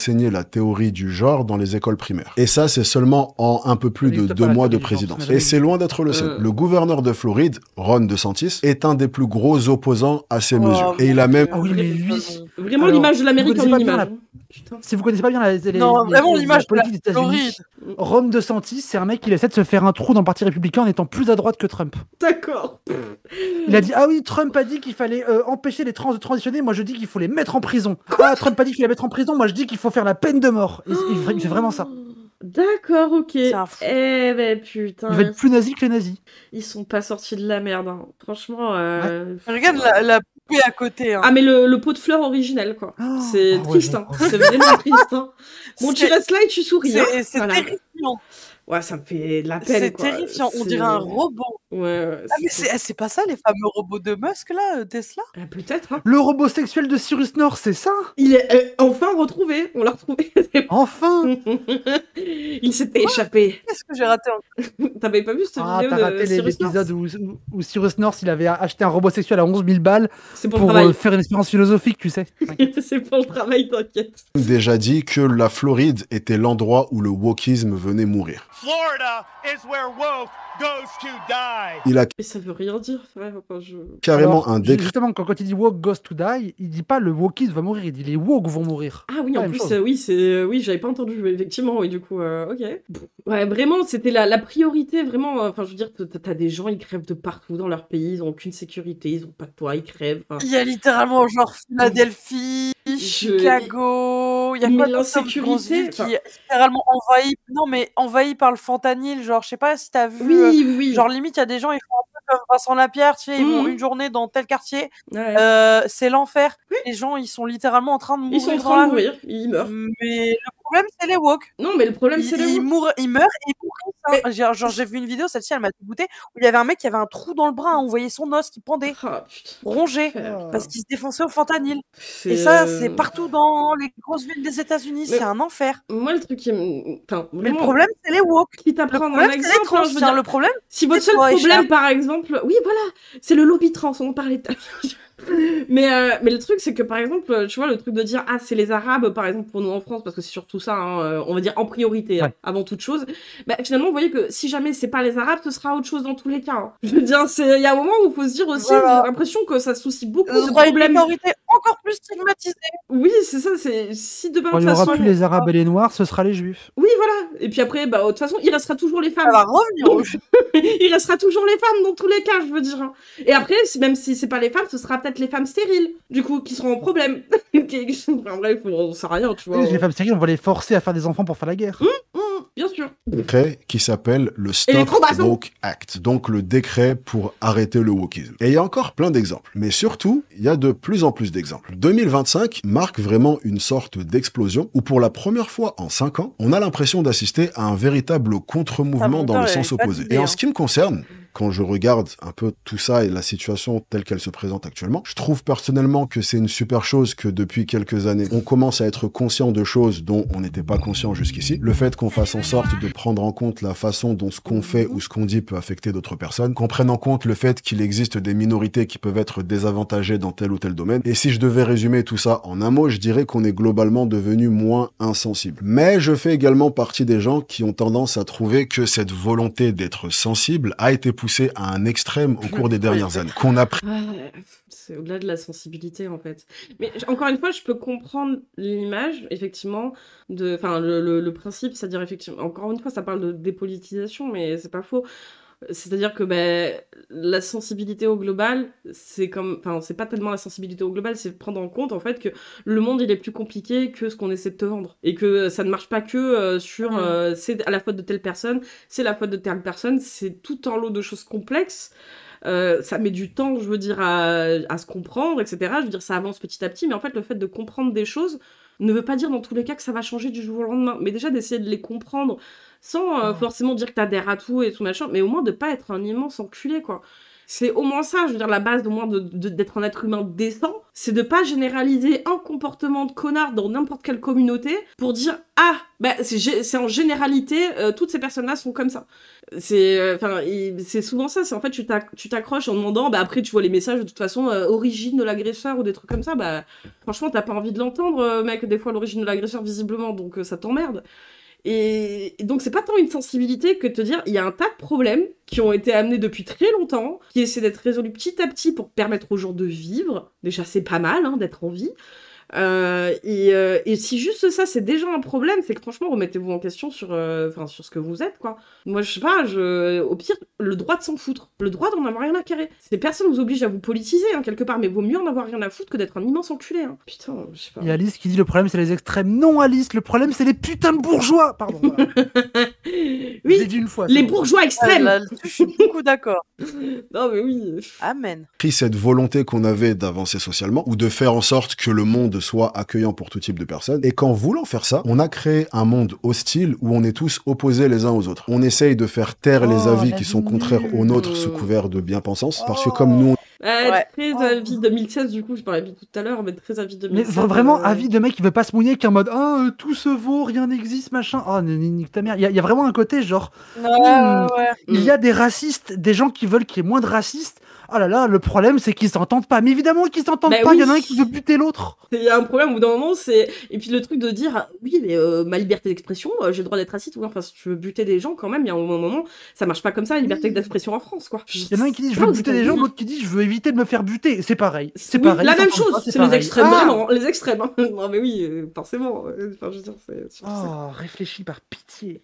Speaker 12: Enseigner la théorie du genre dans les écoles primaires. Et ça, c'est seulement en un peu plus de 2 mois de présidence. Et c'est loin d'être le seul. Le gouverneur de Floride, Ron DeSantis, est un des plus gros opposants à ces mesures. Et il a même...
Speaker 2: Ah oui, mais lui...
Speaker 1: Vraiment l'image de l'Amérique en une image.
Speaker 2: Si vous connaissez pas bien
Speaker 5: vraiment l'image de
Speaker 2: des États-Unis, Ron DeSantis, c'est un mec qui essaie de se faire un trou dans le parti républicain en étant plus à droite que Trump.
Speaker 1: D'accord.
Speaker 2: Il a dit ah oui, Trump a dit qu'il fallait empêcher les trans de transitionner, moi je dis qu'il faut les mettre en prison. Ah, Trump a dit qu'il allait mettre en prison, moi je dis qu'il faut faire la peine de mort. Il fait vraiment ça.
Speaker 1: D'accord, ok. Eh ben putain.
Speaker 2: Il va être plus nazi que les nazis.
Speaker 1: Ils sont pas sortis de la merde, hein. Franchement.
Speaker 5: Regarde la poupée à côté. Hein.
Speaker 1: Ah, mais le pot de fleurs originel, quoi. C'est triste, hein. C'est vraiment triste, hein. Bon, tu restes là et tu souris.
Speaker 5: C'est terrifiant.
Speaker 1: Ouais, ça me fait de la peine,
Speaker 5: C'est
Speaker 1: quoi.
Speaker 5: terrifiant, on dirait un robot.
Speaker 1: Ouais,
Speaker 5: Ah mais c'est pas ça les fameux robots de Musk là, Tesla?
Speaker 1: Peut-être, hein.
Speaker 2: Le robot sexuel de Cyrus North, c'est ça?
Speaker 1: Il est enfin retrouvé, on l'a retrouvé.
Speaker 2: Enfin.
Speaker 1: Il s'était échappé.
Speaker 5: Qu'est-ce que j'ai raté
Speaker 1: T'avais pas vu cette vidéo
Speaker 2: t'as raté
Speaker 1: Cyrus
Speaker 2: l'épisode où Cyrus North, il avait acheté un robot sexuel à 11 000 balles
Speaker 1: pour
Speaker 2: faire une expérience philosophique, tu sais.
Speaker 1: C'est pour le travail, t'inquiète.
Speaker 12: Déjà dit que la Floride était l'endroit où le wokisme venait mourir.
Speaker 7: Florida is where woke goes to die.
Speaker 12: Il a
Speaker 1: Mais ça veut rien dire, frère. Enfin,
Speaker 12: carrément un décret.
Speaker 2: Justement, quand il dit woke goes to die, il dit pas le wokisme va mourir, il dit les woke vont mourir.
Speaker 1: Ah oui, en plus, oui, j'avais pas entendu, effectivement, oui, du coup, ok. Ouais, vraiment, c'était la priorité, vraiment, enfin, je veux dire, t'as des gens, ils crèvent de partout dans leur pays, ils ont aucune sécurité, ils ont pas de toit, ils crèvent.
Speaker 5: Il y a littéralement, genre, Philadelphie, Chicago, il y a pas
Speaker 1: l'insécurité
Speaker 5: qui est littéralement envahi par le fentanyl, genre, je sais pas si t'as vu,
Speaker 1: oui.
Speaker 5: genre, limite, il y a des gens, ils font un peu comme Vincent Lapierre, tu sais, ils vont une journée dans tel quartier, c'est l'enfer. Les gens, ils sont littéralement en train de mourir.
Speaker 1: Ils sont en train de mourir, ils meurent.
Speaker 5: Mais le problème, c'est les woke.
Speaker 1: Non, mais le problème, c'est les woke.
Speaker 5: Ils meurent et ils mourent. Genre, j'ai vu une vidéo, celle-ci, elle m'a dégoûtée, où il y avait un mec qui avait un trou dans le bras, on voyait son os qui pendait, rongé, parce qu'il se défonçait au fentanyl. Et ça, c'est partout dans les grosses villes des États-Unis, c'est un enfer.
Speaker 1: Moi, le truc qui
Speaker 5: mais le problème, c'est les woke.
Speaker 1: Qui t'apprend un exemple,
Speaker 5: je veux dire, le problème,
Speaker 1: si votre seul problème, par exemple, oui, voilà, c'est le lobby trans, on en parlait tout à l'heure. Mais le truc, c'est que par exemple, tu vois, le truc de dire ah, c'est les Arabes, par exemple, pour nous en France, parce que c'est surtout ça, hein, on va dire en priorité, hein, avant toute chose. Bah, finalement, vous voyez que si jamais c'est pas les Arabes, ce sera autre chose dans tous les cas. Hein. Je veux dire, il y a un moment où il faut se dire aussi, j'ai l'impression que ça soucie beaucoup de problèmes.
Speaker 5: Une minorité encore plus stigmatisée.
Speaker 1: Oui, c'est ça, c'est si demain.
Speaker 2: Il n'y aura plus les Arabes et les Noirs, ce sera les Juifs.
Speaker 1: Oui, voilà. Et puis après, bah, de toute façon, il restera toujours les femmes.
Speaker 5: Ça va revenir.
Speaker 1: Donc, il restera toujours les femmes dans tous les cas, je veux dire. Hein. Et après, même si c'est pas les femmes, ce sera peut-être les femmes stériles, du coup, qui seront en problème. Enfin, bref, on sait rien, tu vois.
Speaker 2: Les femmes stériles, on va les forcer à faire des enfants pour faire la guerre.
Speaker 1: Bien sûr.
Speaker 12: Décret qui s'appelle le Stop Woke Act, donc le décret pour arrêter le wokisme. Et il y a encore plein d'exemples, mais surtout, il y a de plus en plus d'exemples. 2025 marque vraiment une sorte d'explosion où pour la première fois en 5 ans, on a l'impression d'assister à un véritable contre-mouvement dans le sens opposé. Et en ce qui me concerne, quand je regarde un peu tout ça et la situation telle qu'elle se présente actuellement, je trouve personnellement que c'est une super chose que depuis quelques années, on commence à être conscient de choses dont on n'était pas conscient jusqu'ici. Le fait qu'on fasse en sorte de prendre en compte la façon dont ce qu'on fait ou ce qu'on dit peut affecter d'autres personnes, qu'on prenne en compte le fait qu'il existe des minorités qui peuvent être désavantagées dans tel ou tel domaine. Et si je devais résumer tout ça en un mot, je dirais qu'on est globalement devenu moins insensible. Mais je fais également partie des gens qui ont tendance à trouver que cette volonté d'être sensible a été poussée à un extrême au cours des dernières années. Qu'on a pris...
Speaker 1: C'est au-delà de la sensibilité, en fait. Mais encore une fois, je peux comprendre l'image, effectivement, enfin, le principe, c'est-à-dire, effectivement, encore une fois, ça parle de dépolitisation, mais c'est pas faux. C'est-à-dire que la sensibilité au global, c'est pas tellement la sensibilité au global, c'est prendre en compte en fait que le monde il est plus compliqué que ce qu'on essaie de te vendre et que ça ne marche pas que sur c'est à la faute de telle personne, c'est la faute de telle personne, c'est tout un lot de choses complexes. Ça met du temps, je veux dire, à se comprendre, etc. Je veux dire, ça avance petit à petit, mais en fait, le fait de comprendre des choses ne veut pas dire dans tous les cas que ça va changer du jour au lendemain. Mais déjà, d'essayer de les comprendre sans forcément dire que t'adhères à tout et tout machin, mais au moins de pas être un immense enculé, quoi. C'est au moins ça, je veux dire, la base au moins d'être un être humain décent, c'est de pas généraliser un comportement de connard dans n'importe quelle communauté pour dire « Ah, c'est en généralité, toutes ces personnes-là sont comme ça ». C'est souvent ça, c'est en fait tu t'accroches en demandant, après tu vois les messages de toute façon, origine de l'agresseur ou des trucs comme ça, franchement t'as pas envie de l'entendre, mec, des fois l'origine de l'agresseur visiblement, donc ça t'emmerde. Et donc c'est pas tant une sensibilité que de te dire il y a un tas de problèmes qui ont été amenés depuis très longtemps, qui essaient d'être résolus petit à petit pour permettre aux gens de vivre. Déjà c'est pas mal d'être en vie. Et si juste ça c'est déjà un problème, c'est que franchement remettez-vous en question sur ce que vous êtes, quoi. Moi je sais pas, au pire le droit de s'en foutre, le droit d'en avoir rien à carrer. Ces personnes vous obligent à vous politiser quelque part, mais vaut mieux en avoir rien à foutre que d'être un immense enculé. Putain, je sais pas.
Speaker 2: Il y a Alice qui dit le problème c'est les extrêmes. Non Alice, le problème c'est les putains de bourgeois. Pardon. Voilà.
Speaker 1: Oui,
Speaker 2: j'ai dit une fois,
Speaker 1: les bourgeois extrêmes.
Speaker 5: Je suis beaucoup d'accord.
Speaker 1: Non mais oui.
Speaker 5: Amen.
Speaker 12: Pris cette volonté qu'on avait d'avancer socialement ou de faire en sorte que le monde monde soit accueillant pour tout type de personnes. Et qu'en voulant faire ça, on a créé un monde hostile où on est tous opposés les uns aux autres. On essaye de faire taire les avis qui sont contraires aux nôtres sous couvert de bien-pensance, parce que comme nous...
Speaker 1: Très avis 2016, du coup, je parlais tout à l'heure, mais très avis 2016.
Speaker 2: Mais vraiment, avis de mec qui veut pas se mouiller, qui est en mode tout se vaut, rien n'existe, machin. Oh, nique ta mère. Il y a vraiment un côté genre. Il y a des racistes, des gens qui veulent qu'il y ait moins de racistes. Oh là là, le problème, c'est qu'ils s'entendent pas. Mais évidemment qu'ils s'entendent pas. Il y en a un qui veut buter l'autre.
Speaker 1: Il y a un problème au bout d'un moment, c'est. Et puis le truc de dire, oui, mais ma liberté d'expression, j'ai le droit d'être raciste. Oui, enfin, si tu veux buter des gens, quand même, il y a un moment, ça marche pas comme ça, la liberté d'expression en France, quoi.
Speaker 2: Il y en a un qui dit, je veux buter des gens, l'autre qui dit, je veux éviter de me faire buter. C'est pareil. C'est
Speaker 1: oui,
Speaker 2: pareil.
Speaker 1: La même chose. C'est les extrêmes, vraiment. Les extrêmes. Hein. Non, mais oui, forcément. Enfin, je veux dire,
Speaker 2: réfléchis par pitié.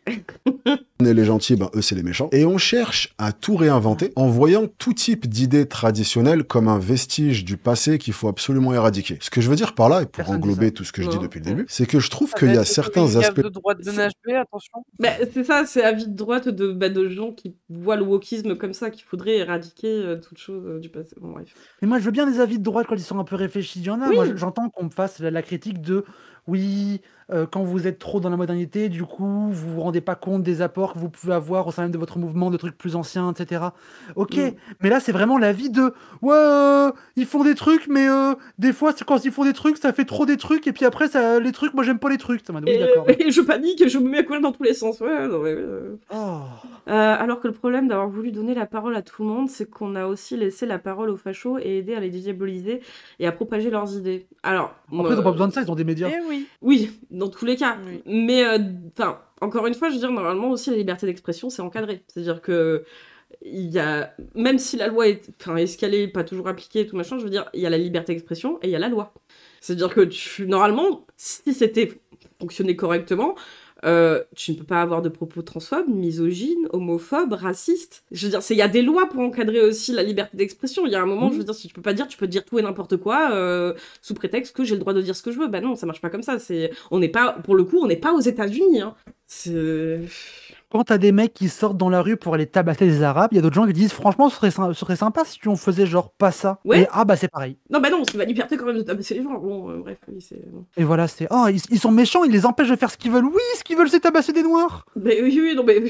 Speaker 12: On est les gentils, eux, c'est les méchants. Et on cherche à tout réinventer en voyant tout type d'idées traditionnelles comme un vestige du passé qu'il faut absolument éradiquer. Ce que je veux dire par là, et pour englober tout ce que je dis depuis le début, c'est que je trouve qu'il y a certains aspects...
Speaker 5: de droite de NHB, attention.
Speaker 1: C'est ça, c'est avis de droite de gens qui voient le wokisme comme ça, qu'il faudrait éradiquer toute chose du passé. Bon, bref.
Speaker 2: Mais moi, je veux bien les avis de droite quand ils sont un peu réfléchis. Il y en a. Oui. Moi, j'entends qu'on me fasse la critique de... Oui, quand vous êtes trop dans la modernité, du coup, vous vous rendez pas compte des apports que vous pouvez avoir au sein même de votre mouvement, de trucs plus anciens, etc. Ok, mais là, c'est vraiment l'avis de ils font des trucs, mais des fois, quand ils font des trucs, ça fait trop des trucs, et puis après, les trucs, moi, j'aime pas les trucs. Ça m'a dit, oui, d'accord.
Speaker 1: Et je panique, je me mets à courir dans tous les sens. Ouais, non, mais, alors que le problème d'avoir voulu donner la parole à tout le monde, c'est qu'on a aussi laissé la parole aux fachos et aidé à les diaboliser et à propager leurs idées. Alors,
Speaker 2: après, ils ont pas besoin de ça, ils ont des médias.
Speaker 1: Oui, dans tous les cas. Oui. Mais, encore une fois, je veux dire, normalement aussi, la liberté d'expression, c'est encadré. C'est-à-dire que, même si la loi est escalée, pas toujours appliquée, tout machin, je veux dire, il y a la liberté d'expression et il y a la loi. C'est-à-dire que, normalement, si c'était fonctionné correctement, tu ne peux pas avoir de propos transphobes, misogynes, homophobes, racistes. Je veux dire, il y a des lois pour encadrer aussi la liberté d'expression. Il y a un moment, je veux dire, si tu peux pas dire, tu peux dire tout et n'importe quoi sous prétexte que j'ai le droit de dire ce que je veux. Bah non, ça marche pas comme ça. On n'est pas, pour le coup, on n'est pas aux États-Unis. Hein.
Speaker 2: Quand t'as des mecs qui sortent dans la rue pour aller tabasser des Arabes, il y a d'autres gens qui disent franchement, ce serait sympa si on faisait genre pas ça.
Speaker 1: Ouais.
Speaker 2: Et c'est pareil.
Speaker 1: Non, bah non, c'est ma liberté quand même de tabasser les gens. Bon, bref, oui, c'est.
Speaker 2: Et voilà, ils sont méchants, ils les empêchent de faire ce qu'ils veulent. Oui, ce qu'ils veulent, c'est tabasser des Noirs.
Speaker 1: Mais oui, non, mais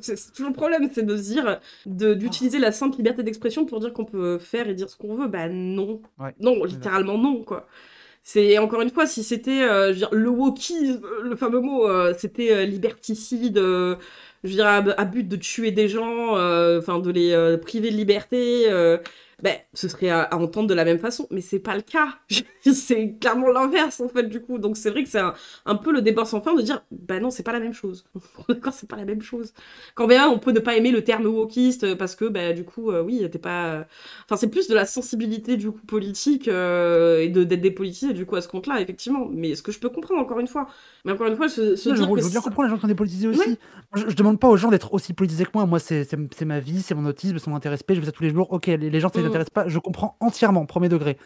Speaker 1: c'est toujours le problème, c'est de se dire, d'utiliser la simple liberté d'expression pour dire qu'on peut faire et dire ce qu'on veut. Bah non. Ouais. Non, littéralement non, quoi. C'est, encore une fois, si c'était, je veux dire, le wokisme, le fameux mot, c'était liberticide, je veux dire, à but de tuer des gens, de les priver de liberté, ce serait à entendre de la même façon, mais c'est pas le cas. C'est clairement l'inverse, en fait, du coup. Donc c'est vrai que c'est un peu le débat sans fin de dire, non, c'est pas la même chose. D'accord, c'est pas la même chose. Quand bien on peut ne pas aimer le terme wokiste, parce que, du coup, oui, t'es pas... Enfin, c'est plus de la sensibilité, du coup, politique, et d'être dépolitisé, du coup, à ce compte-là, effectivement. Mais ce que je peux comprendre, encore une fois. Mais encore une fois, je veux
Speaker 2: bien comprendre les gens qui sont dépolitisés aussi. Ouais. Je demande pas aux gens d'être aussi politisés que moi. Moi, c'est ma vie, c'est mon autisme, c'est mon intérêt, je fais ça tous les jours. Ok, les gens, ça les intéresse pas. Je comprends entièrement, premier degré.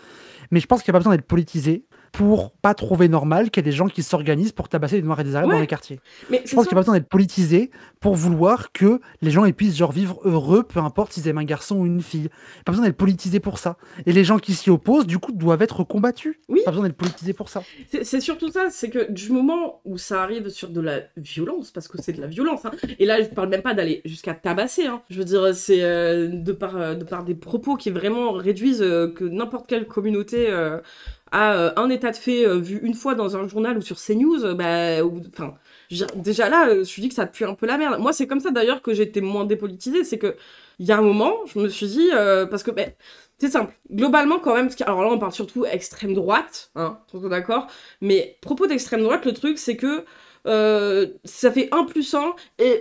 Speaker 2: Mais je pense qu'il n'y a pas besoin d'être politisé pour pas trouver normal qu'il y ait des gens qui s'organisent pour tabasser des Noirs et des Arabes dans les quartiers. Mais je pense qu'il n'y a pas besoin d'être politisé pour vouloir que les gens puissent vivre heureux, peu importe s'ils aiment un garçon ou une fille. Pas besoin d'être politisé pour ça. Et les gens qui s'y opposent, du coup, doivent être combattus.
Speaker 1: Oui.
Speaker 2: Pas besoin d'être politisé pour ça.
Speaker 1: C'est surtout ça, c'est que du moment où ça arrive sur de la violence, parce que c'est de la violence, hein, et là je parle même pas d'aller jusqu'à tabasser, hein. Je veux dire, c'est de par des propos qui vraiment réduisent que n'importe quelle communauté à un état de fait vu une fois dans un journal ou sur CNews, déjà là, je dis que ça pue un peu la merde. Moi, c'est comme ça d'ailleurs que j'étais moins dépolitisée, c'est que il y a un moment, je me suis dit, parce que c'est simple, globalement quand même, alors là on parle surtout extrême droite, hein, d'accord, mais propos d'extrême droite, le truc c'est que ça fait 1 + 1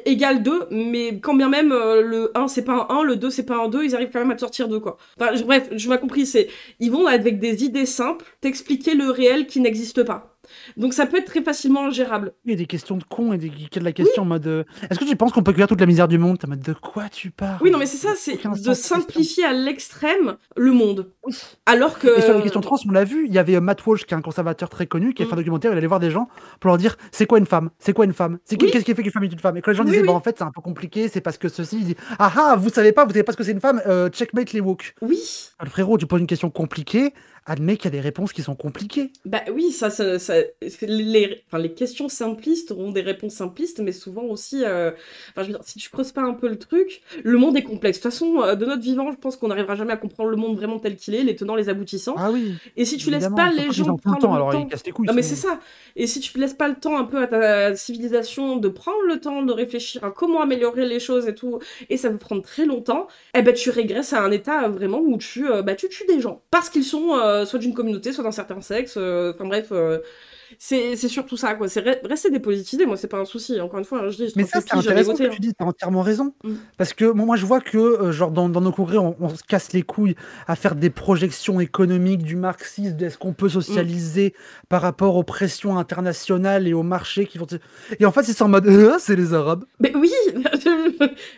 Speaker 1: égale 2, mais quand bien même le 1 c'est pas un 1, le 2 c'est pas un 2, ils arrivent quand même à te sortir 2, quoi. Enfin, bref, je m'as compris, ils vont avec des idées simples t'expliquer le réel qui n'existe pas. Donc ça peut être très facilement gérable.
Speaker 2: Il y a des questions de cons et de la question en mode est-ce que tu penses qu'on peut cuire toute la misère du monde? En mode de quoi tu parles?
Speaker 1: Oui, non, mais c'est ça, c'est de simplifier à l'extrême le monde. Oui. Alors que...
Speaker 2: Et sur les questions trans, on l'a vu, il y avait Matt Walsh, qui est un conservateur très connu, qui a fait un documentaire, il allait voir des gens pour leur dire c'est quoi une femme? C'est quoi une femme? Qu'est-ce qui fait qu'une femme est une femme? Et quand les gens disaient en fait c'est un peu compliqué, c'est parce que ceci, il dit vous savez pas ce que c'est une femme, checkmate les woke.
Speaker 1: Oui.
Speaker 2: Alors, frérot, tu poses une question compliquée, admet qu'il y a des réponses qui sont compliquées.
Speaker 1: Bah oui, les questions simplistes auront des réponses simplistes, mais souvent aussi, je veux dire, si tu creuses pas un peu le truc, le monde est complexe. De toute façon, de notre vivant, je pense qu'on n'arrivera jamais à comprendre le monde vraiment tel qu'il est, les tenants, les aboutissants.
Speaker 2: Ah oui.
Speaker 1: Et si tu laisses pas les gens prendre le temps...
Speaker 2: ils cassent les couilles,
Speaker 1: non mais c'est ça. Et si tu laisses pas le temps un peu à ta civilisation de prendre le temps de réfléchir à comment améliorer les choses et tout, et ça peut prendre très longtemps, eh ben tu régresses à un état vraiment où tu tues des gens. Parce qu'ils sont soit d'une communauté, soit d'un certain sexe, enfin bref... c'est surtout ça, quoi. C'est rester dépolitisé, moi, c'est pas un souci. Encore une fois, hein, je dis...
Speaker 2: Mais ça, c'est intéressant ce que tu dis, t'as entièrement raison. Parce que moi, je vois que, genre, dans nos congrès, on se casse les couilles à faire des projections économiques du marxisme, est-ce qu'on peut socialiser par rapport aux pressions internationales et aux marchés qui vont... Et en fait, c'est en mode, c'est les Arabes.
Speaker 1: Mais oui,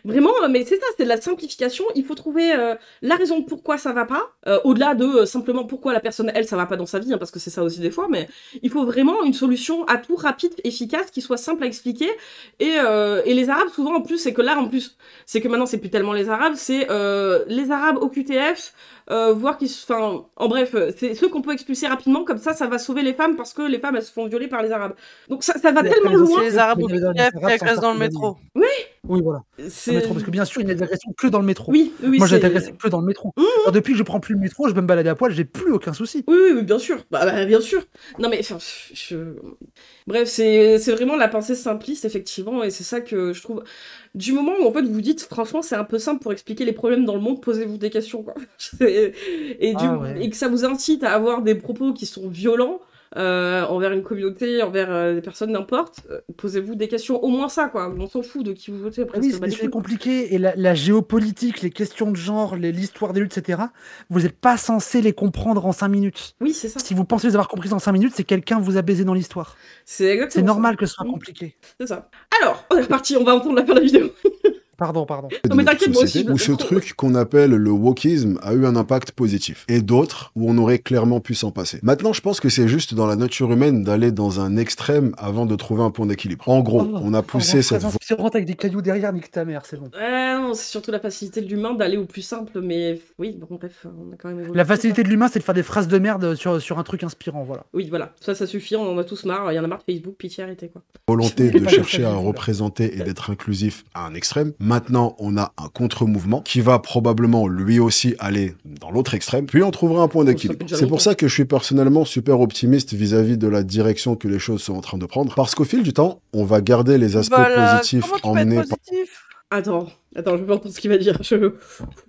Speaker 1: vraiment, mais c'est ça, c'est de la simplification. Il faut trouver la raison de pourquoi ça va pas, au-delà de simplement pourquoi la personne, elle, ça va pas dans sa vie, hein, parce que c'est ça aussi des fois, mais il faut vraiment une solution à tout, rapide, efficace, qui soit simple à expliquer. Et les Arabes, souvent, en plus, c'est que là, en plus, c'est que maintenant, c'est plus tellement les Arabes, c'est les Arabes au QTF, voire qui... Enfin, en bref, c'est ceux qu'on peut expulser rapidement, comme ça va sauver les femmes, parce que les femmes, elles se font violer par les Arabes. Donc ça va tellement loin.
Speaker 5: Les Arabes au QTF qui agressent dans le métro.
Speaker 1: Oui.
Speaker 2: Oui, voilà. Métro, parce que bien sûr, il y a des agressions que dans le métro.
Speaker 1: Oui,
Speaker 2: moi, j'ai été agressé que dans le métro. Alors, depuis que je prends plus le métro, je peux me balader à poil, j'ai plus aucun souci.
Speaker 1: Oui, bien sûr. Bah, bien sûr. Non, mais enfin, bref, c'est vraiment la pensée simpliste, effectivement, et c'est ça que je trouve... Du moment où, en fait, vous dites, franchement, c'est un peu simple pour expliquer les problèmes dans le monde, posez-vous des questions, quoi. Et que ça vous incite à avoir des propos qui sont violents, envers une communauté, envers des personnes, n'importe, posez-vous des questions, au moins ça, quoi. On s'en fout de qui vous votez. Après,
Speaker 2: oui, c'est compliqué, et la géopolitique, les questions de genre, l'histoire des luttes, etc., vous n'êtes pas censé les comprendre en 5 minutes.
Speaker 1: Oui, c'est ça.
Speaker 2: Si vous pensez les avoir comprises en 5 minutes, c'est quelqu'un vous a baisé dans l'histoire.
Speaker 1: C'est
Speaker 2: normal que ce soit compliqué.
Speaker 1: C'est ça. Alors, on est reparti, on va entendre la fin de la vidéo.
Speaker 2: Pardon.
Speaker 1: Non, mais t'inquiète, moi aussi.
Speaker 12: Où ce truc qu'on appelle le wokisme a eu un impact positif. Et d'autres où on aurait clairement pu s'en passer. Maintenant, je pense que c'est juste dans la nature humaine d'aller dans un extrême avant de trouver un point d'équilibre. En gros, on a poussé cette...
Speaker 2: Si on rentre avec des cailloux derrière, nique ta mère, c'est bon.
Speaker 1: Non, c'est surtout la facilité de l'humain d'aller au plus simple, mais oui, bon, bref, on a quand même...
Speaker 2: La facilité de l'humain, c'est de faire des phrases de merde sur un truc inspirant, voilà.
Speaker 1: Oui, voilà, ça suffit, on en a tous marre, il y en a marre de Facebook, pitié, arrêtez, quoi.
Speaker 12: Volonté de chercher à représenter et d'être inclusif à un extrême. Maintenant, on a un contre-mouvement qui va probablement lui aussi aller dans l'autre extrême, puis on trouvera un point d'équilibre. C'est pour ça que je suis personnellement super optimiste vis-à-vis de la direction que les choses sont en train de prendre, parce qu'au fil du temps, on va garder les aspects positifs emmenés
Speaker 1: Attends, je veux pas entendre ce qu'il va dire, je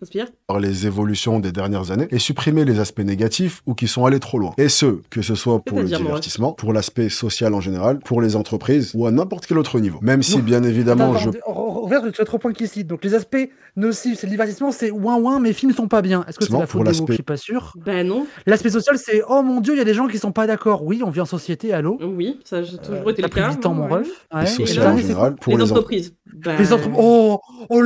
Speaker 1: respire.
Speaker 12: Par les évolutions des dernières années, et supprimer les aspects négatifs ou qui sont allés trop loin. Et que ce soit pour le divertissement, pour l'aspect social en général, pour les entreprises, ou à n'importe quel autre niveau. Même si, bien évidemment,
Speaker 2: on regarde les 3 points qui citent. Donc les aspects nocifs, c'est le divertissement, c'est ouin, mes films sont pas bien. Est-ce que c'est la faute des mots? Je suis pas sûr.
Speaker 1: Ben non.
Speaker 2: L'aspect social, c'est oh mon dieu, il y a des gens qui sont pas d'accord. Oui, on vit en société, allô.
Speaker 1: Oui, ça a toujours été le cas.
Speaker 2: 8 ans, mon ref.
Speaker 12: Et social en général, pour
Speaker 1: les entreprises.
Speaker 2: Les entreprises. Oh,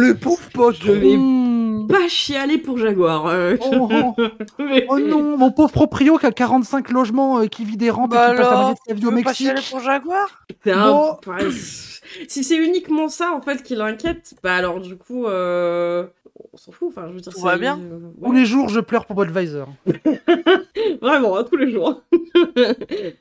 Speaker 2: les pauvres potes.
Speaker 1: Je vais pas chialer pour Jaguar.
Speaker 2: Oh non, mon pauvre proprio qui a 45 logements, qui vit des rentes et qui passe la moitié de sa vie au Mexique.
Speaker 5: Pas chialer pour Jaguar.
Speaker 1: Si c'est uniquement ça en fait qui l'inquiète, bah alors du coup, on s'en fout. Enfin, je veux dire,
Speaker 5: tout va bien.
Speaker 2: Tous les jours, je pleure pour Budweiser.
Speaker 1: Vraiment, hein, tous les jours.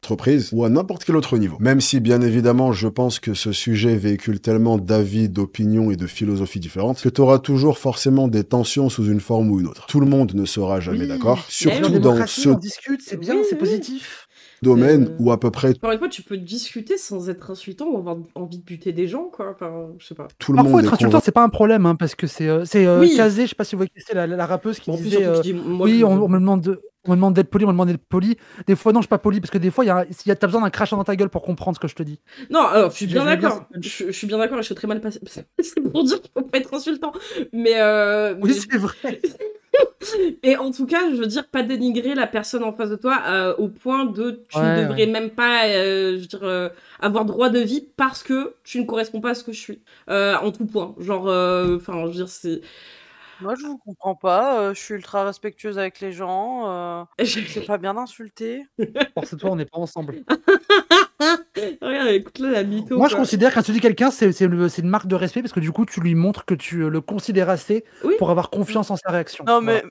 Speaker 12: Entreprise ou à n'importe quel autre niveau. Même si, bien évidemment, je pense que ce sujet véhicule tellement d'avis, d'opinions et de philosophies différentes que tu auras toujours forcément des tensions sous une forme ou une autre. Tout le monde ne sera jamais d'accord, surtout dans ce...
Speaker 2: On discute, c'est bien, c'est positif.
Speaker 12: Domaine où à peu près...
Speaker 1: Encore une fois, tu peux discuter sans être insultant ou avoir envie de buter des gens, quoi. Enfin, je sais pas.
Speaker 12: Tout le
Speaker 2: Parfois,
Speaker 12: monde
Speaker 2: être insultant, c'est pas un problème, hein, parce que c'est Kazé, je sais pas si vous voyez qui c'est, la rappeuse qui disait... oui, on me demande d'être poli, on me demande d'être poli. Des fois, non, je suis pas poli, parce que des fois, t'as besoin d'un crachat dans ta gueule pour comprendre ce que je te dis.
Speaker 1: Non, alors, je suis bien d'accord. Je suis bien d'accord et je suis très mal passé. C'est pour dire qu'il faut pas être insultant. Mais
Speaker 2: oui, c'est vrai.
Speaker 1: Et en tout cas, je veux dire, pas dénigrer la personne en face de toi au point de tu ne devrais même pas je veux dire, avoir droit de vie parce que tu ne corresponds pas à ce que je suis. En tout point. Genre, enfin, je veux dire, c'est...
Speaker 5: Moi, je vous comprends pas. Je suis ultra respectueuse avec les gens. C'est pas bien d'insulter.
Speaker 2: Force-toi, on n'est pas ensemble.
Speaker 1: Regarde, écoute-là, la mytho.
Speaker 2: Moi, je considère qu'insulter quelqu'un, c'est une marque de respect parce que du coup, tu lui montres que tu le considères assez pour avoir confiance en sa réaction.
Speaker 5: Non, mais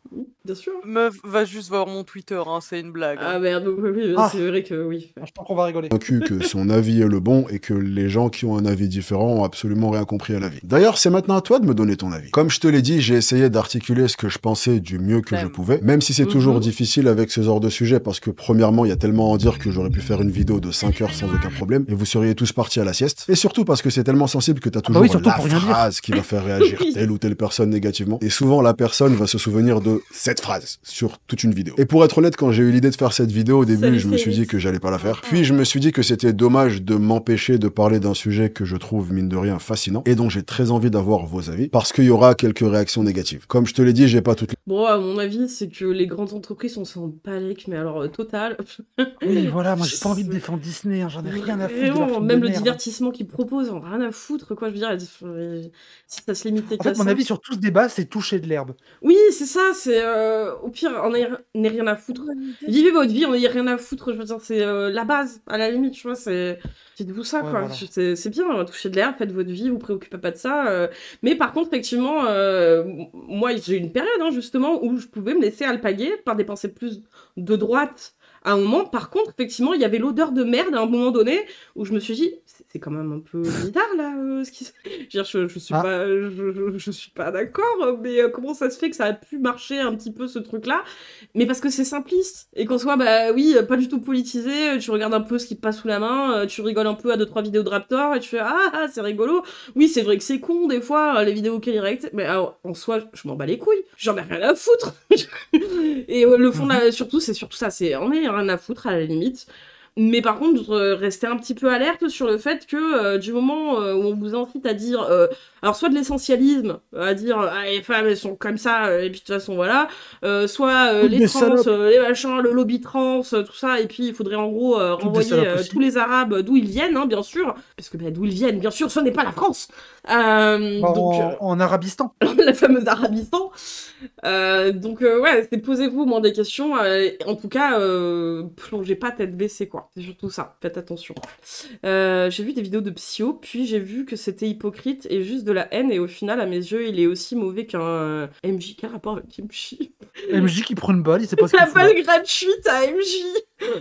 Speaker 1: Bien sûr.
Speaker 5: Meuf, va juste voir mon Twitter, hein, c'est une blague.
Speaker 1: Ah merde, oui, c'est vrai que oui.
Speaker 2: Je pense qu'on va rigoler.
Speaker 12: Convaincu que son avis est le bon et que les gens qui ont un avis différent ont absolument rien compris à la vie. D'ailleurs, c'est maintenant à toi de me donner ton avis. Comme je te l'ai dit, j'ai essayé d'articuler ce que je pensais du mieux que je pouvais, même si c'est toujours difficile avec ce genre de sujet parce que premièrement, il y a tellement à en dire que j'aurais pu faire une vidéo de 5 heures sans aucun problème et vous seriez tous partis à la sieste. Et surtout parce que c'est tellement sensible que t'as toujours la phrase qui va faire réagir telle ou telle personne négativement. Et souvent, la personne va se souvenir de cette phrase sur toute une vidéo. Et pour être honnête, quand j'ai eu l'idée de faire cette vidéo au début, je me suis dit que j'allais pas la faire. Puis je me suis dit que c'était dommage de m'empêcher de parler d'un sujet que je trouve mine de rien fascinant et dont j'ai très envie d'avoir vos avis parce qu'il y aura quelques réactions négatives. Comme je te l'ai dit, j'ai pas toutes les...
Speaker 1: Bon, à mon avis, c'est que les grandes entreprises, on s'en balèque, mais alors total.
Speaker 2: Oui, voilà, moi j'ai pas envie de défendre Disney, hein, j'en ai rien à foutre.
Speaker 1: Vraiment, même le divertissement qu'ils proposent, on a rien à foutre, quoi. Je veux dire, si ça se limitait
Speaker 2: en fait, mon avis sur tout ce débat, c'est toucher de l'herbe.
Speaker 1: Oui, c'est ça, c'est au pire, on n'ait rien à foutre. Vivez votre vie, on n'ait rien à foutre, je veux dire, c'est la base, à la limite, tu vois, c'est vous ça, quoi. Voilà. C'est bien, toucher de l'herbe, faites votre vie, vous préoccupez pas de ça. Mais par contre, effectivement, moi, j'ai eu une période, hein, justement, où je pouvais me laisser alpaguer par des pensées plus de droite à un moment. Par contre, effectivement, il y avait l'odeur de merde à un moment donné où je me suis dit, c'est quand même un peu bizarre là, ce qui... je suis pas d'accord, mais comment ça se fait que ça a pu marcher un petit peu ce truc-là? Mais parce que c'est simpliste et qu'en soit, bah oui, pas du tout politisé. Tu regardes un peu ce qui te passe sous la main, tu rigoles un peu à 2-3 vidéos de Raptor et tu fais ah c'est rigolo. Oui, c'est vrai que c'est con des fois les vidéos qu'elle direct, mais alors, en soi, je m'en bats les couilles, j'en ai rien à foutre. Et le fond, surtout, c'est surtout ça, c'est on est rien à foutre à la limite. Mais par contre, rester un petit peu alerte sur le fait que du moment où on vous incite à dire, alors soit de l'essentialisme, à dire les femmes elles sont comme ça, et puis de toute façon voilà, soit les trans, les machins, le lobby trans, tout ça, et puis il faudrait en gros renvoyer tous les Arabes d'où ils viennent, hein, bien sûr, parce que d'où ils viennent, bien sûr, ce n'est pas la France.
Speaker 2: Donc, en Arabistan.
Speaker 1: La fameuse Arabistan. Donc ouais, posez-vous au moins des questions. En tout cas, plongez pas tête baissée, quoi. C'est surtout ça, faites attention. J'ai vu des vidéos de Psyo, puis j'ai vu que c'était hypocrite et juste de la haine, et au final, à mes yeux, il est aussi mauvais qu'un MJ. Quel rapport avec MJ?
Speaker 2: MJ qui prend une balle, il sait pas ce qu'il
Speaker 1: fout. La balle gratuite à MJ.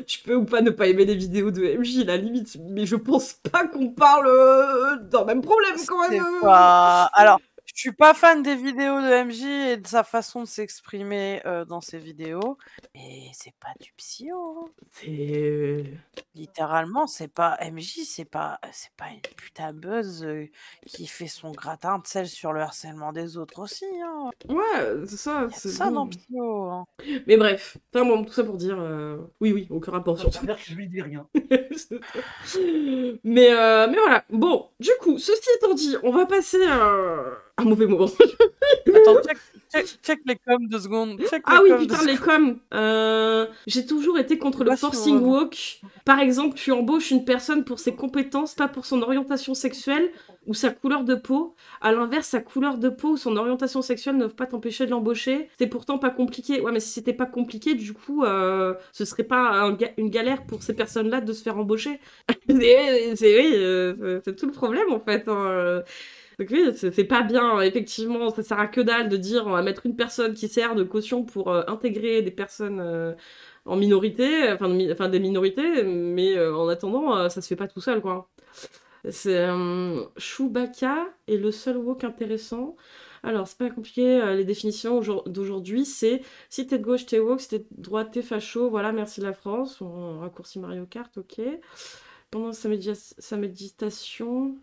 Speaker 1: Tu peux ou pas ne pas aimer les vidéos de MJ, la limite, mais je pense pas qu'on parle d'un même problème, quand même.
Speaker 5: Alors... Je suis pas fan des vidéos de MJ et de sa façon de s'exprimer dans ses vidéos, mais c'est pas du Psyo.
Speaker 1: C'est
Speaker 5: littéralement, c'est pas MJ, c'est pas une putain buzz qui fait son gratin de sel sur le harcèlement des autres aussi. Hein.
Speaker 1: Ouais, c'est ça.
Speaker 5: C'est ça dans Psyo. Hein.
Speaker 1: Mais bref, enfin bon, tout ça pour dire, oui, aucun rapport sur ça.
Speaker 2: C'est-à-dire que je lui dis rien.
Speaker 1: mais voilà. Bon, du coup, ceci étant dit, on va passer un mauvais moment.
Speaker 5: Attends, check les coms 2 secondes.
Speaker 1: Oui, putain, les coms. J'ai toujours été contre le forcing woke. Par exemple, tu embauches une personne pour ses compétences, pas pour son orientation sexuelle ou sa couleur de peau. À l'inverse, sa couleur de peau ou son orientation sexuelle ne peuvent pas t'empêcher de l'embaucher. C'est pourtant pas compliqué. Ouais, mais si c'était pas compliqué, du coup, ce serait pas une galère pour ces personnes-là de se faire embaucher. C'est tout le problème, en fait. Hein. Donc oui, c'est pas bien, effectivement, ça sert à que dalle de dire on va mettre une personne qui sert de caution pour intégrer des personnes en minorité, enfin des minorités, mais en attendant, ça se fait pas tout seul, quoi. C'est Chewbacca est le seul woke intéressant. Alors, c'est pas compliqué, les définitions d'aujourd'hui, c'est si t'es de gauche, t'es woke, si t'es de droite, t'es facho, voilà, merci la France, on raccourcit Mario Kart, ok. Pendant sa méditation...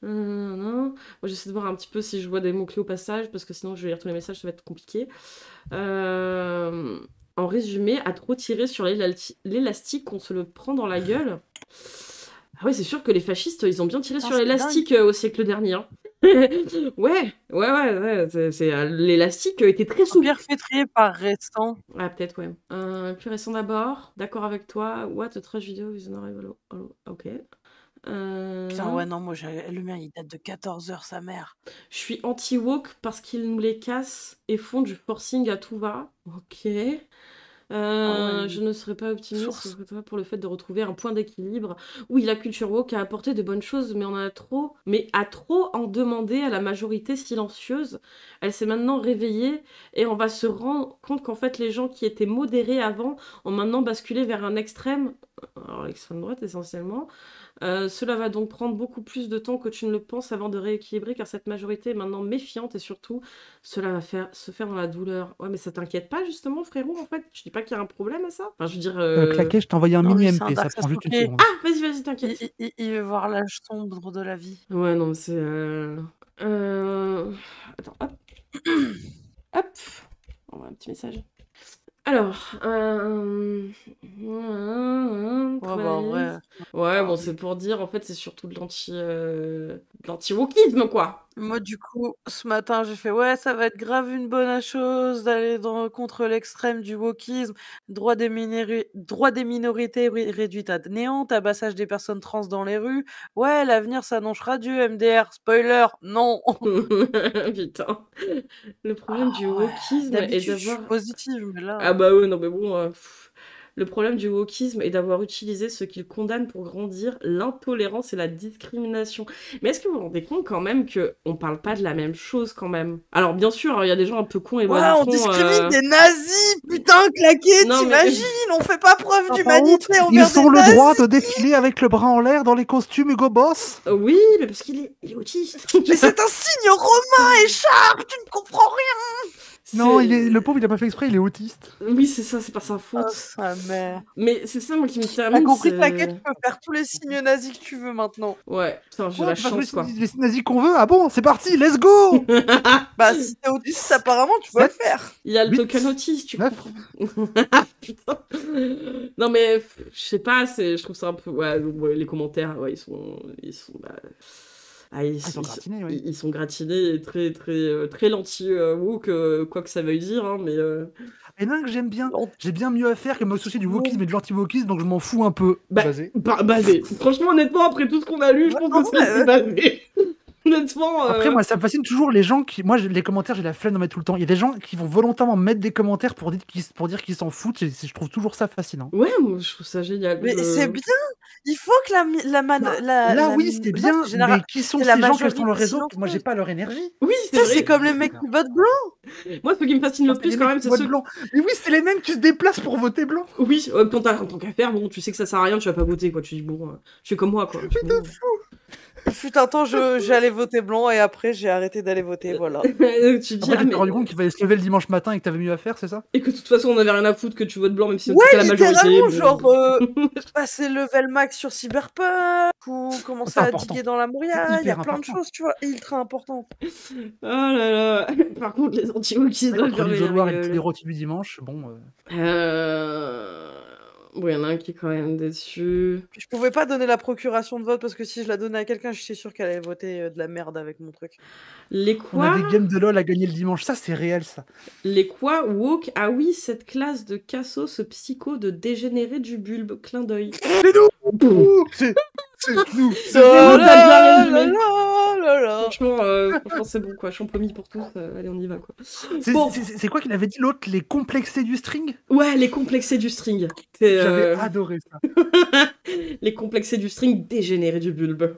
Speaker 1: Moi, j'essaie de voir un petit peu si je vois des mots-clés au passage, parce que sinon je vais lire tous les messages, ça va être compliqué. En résumé, à trop tirer sur l'élastique, on se le prend dans la gueule. Ah ouais, c'est sûr que les fascistes, ils ont bien tiré sur l'élastique au siècle dernier. Hein. ouais, l'élastique était très souple.
Speaker 5: Perpétré par récent.
Speaker 1: Ah, peut-être, ouais. Plus récent d'abord, d'accord avec toi. What a trash video is an arrival. Ok.
Speaker 5: Putain, ouais, non, moi, le mien, il date de 14h, sa mère.
Speaker 1: Je suis anti-woke parce qu'ils nous les cassent et font du forcing à tout va. Ok. Je ne serais pas optimiste pour le fait de retrouver un point d'équilibre. Oui, la culture woke a apporté de bonnes choses, mais à trop en demander à la majorité silencieuse. Elle s'est maintenant réveillée et on va se rendre compte qu'en fait, les gens qui étaient modérés avant ont maintenant basculé vers un extrême, alors l'extrême droite essentiellement. Cela va donc prendre beaucoup plus de temps que tu ne le penses avant de rééquilibrer, car cette majorité est maintenant méfiante et surtout, cela va se faire dans la douleur. Ouais, mais ça t'inquiète pas justement, frérot, en fait? Je dis pas qu'il y a un problème à ça. Enfin, je veux dire...
Speaker 2: Claquet, je t'ai envoyé un mini MP, ça prend juste une seconde.
Speaker 1: Ah, vas-y, t'inquiète.
Speaker 5: Il veut voir l'âge sombre de la vie.
Speaker 1: Ouais, non, c'est... Attends, hop. Hop. On va un petit message. Alors, ouais, bon, c'est pour dire, en fait, c'est surtout de l'anti-wokisme, quoi.
Speaker 5: Moi, du coup, ce matin, j'ai fait, ouais, ça va être grave une bonne chose d'aller contre l'extrême du wokisme, droit des minorités réduites à néant, tabassage des personnes trans dans les rues. Ouais, l'avenir s'annonce radieux, MDR. Spoiler, non.
Speaker 1: Putain. Le problème du wokisme est d'avoir...
Speaker 5: je suis positive, mais là...
Speaker 1: Ah bah ouais, non mais bon... Le problème du wokisme est d'avoir utilisé ce qu'il condamne pour grandir, l'intolérance et la discrimination. Mais est-ce que vous vous rendez compte quand même qu'on parle pas de la même chose quand même? Alors bien sûr, il y a des gens un peu cons et
Speaker 5: on discrimine des nazis, putain, Claqué, t'imagines? On fait pas preuve d'humanité envers des nazis.
Speaker 2: Ils ont le droit de défiler avec le bras en l'air dans les costumes Hugo Boss?
Speaker 1: Oui, mais parce qu'il est autiste.
Speaker 5: Mais c'est un signe romain, Écharpe, tu ne comprends rien.
Speaker 2: Non, le pauvre, il a pas fait exprès, il est autiste.
Speaker 1: Oui, c'est ça, c'est pas sa faute.
Speaker 5: Oh, sa mère.
Speaker 1: Mais c'est ça, moi, qui me termine.
Speaker 5: T'as compris, Claquette, tu peux faire tous les signes nazis que tu veux maintenant.
Speaker 1: Ouais, putain, j'ai la chance, quoi.
Speaker 2: Les signes nazis qu'on veut, ah bon, c'est parti, let's go.
Speaker 5: Bah, si t'es autiste, apparemment, tu peux le faire.
Speaker 1: Il y a le token autiste, tu comprends. Putain. Non, mais, je sais pas, je trouve ça un peu... Ouais, les commentaires, ouais, ils sont gratinés, oui. Ils sont gratinés et très l'anti-woke, quoi que ça veuille dire, hein, mais...
Speaker 2: Et là, j'aime bien. J'ai bien mieux à faire que me soucier du wokisme et de l'anti-wokisme, donc je m'en fous un peu.
Speaker 1: Basé. Franchement, honnêtement, après tout ce qu'on a lu, je pense que c'est basé. Honnêtement.
Speaker 2: Après, moi, ça me fascine toujours les gens qui. Moi, les commentaires, j'ai la flemme d'en mettre tout le temps. Il y a des gens qui vont volontairement mettre des commentaires pour dire qu'ils s'en foutent. Je trouve toujours ça fascinant.
Speaker 1: Ouais, moi, je trouve ça génial.
Speaker 5: Mais c'est bien. Il faut que
Speaker 2: oui, c'est bien. Mais qui sont ces gens? Quels sont leurs réseaux? Moi, j'ai pas leur énergie.
Speaker 1: Oui,
Speaker 5: c'est comme les mecs qui votent blanc.
Speaker 1: Moi, ce qui me fascine le plus, quand même, c'est ceux
Speaker 2: blancs. Mais oui, c'est les mêmes qui se déplacent pour voter blanc.
Speaker 1: Oui, quand t'as en tant qu'affaire, bon, tu sais que ça sert à rien, tu vas pas voter, quoi. Tu dis, bon, je suis comme moi, quoi.
Speaker 2: Putain de fou.
Speaker 5: Fut un temps, j'allais voter blanc et après j'ai arrêté d'aller voter, voilà.
Speaker 1: Tu te dis,
Speaker 2: tu t'es rendu compte qu'il fallait se lever le dimanche matin et que t'avais mieux à faire, c'est ça?
Speaker 1: Et que de toute façon on avait rien à foutre que tu votes blanc, même si c'était la majorité.
Speaker 5: Genre passer level max sur Cyberpunk ou commencer à diguer dans la Moria, il y a plein de choses, tu vois, ultra importantes.
Speaker 1: Oh là là. Par contre, les anti-wokistes
Speaker 2: entre l'isoloir et les rôtis du dimanche, bon.
Speaker 1: Bon, il y en a un qui est quand même déçu.
Speaker 5: Je pouvais pas donner la procuration de vote parce que si je la donnais à quelqu'un, je suis sûre qu'elle allait voter de la merde avec mon truc.
Speaker 1: Les quoi?
Speaker 2: On a des games de LoL à gagner le dimanche, ça c'est réel ça.
Speaker 1: Les quoi? Woke? Ah oui, cette classe de cassos, ce psycho de dégénéré du bulbe. Clin d'œil.
Speaker 2: C'est nous. C'est nous.
Speaker 1: Franchement, c'est bon quoi. Champomis pour tous. Allez, on y va quoi.
Speaker 2: C'est quoi qu'il avait dit l'autre? Les complexés du string?
Speaker 1: Ouais, les complexés du string.
Speaker 2: J'avais adoré ça.
Speaker 1: Les complexés du string dégénérés du bulbe.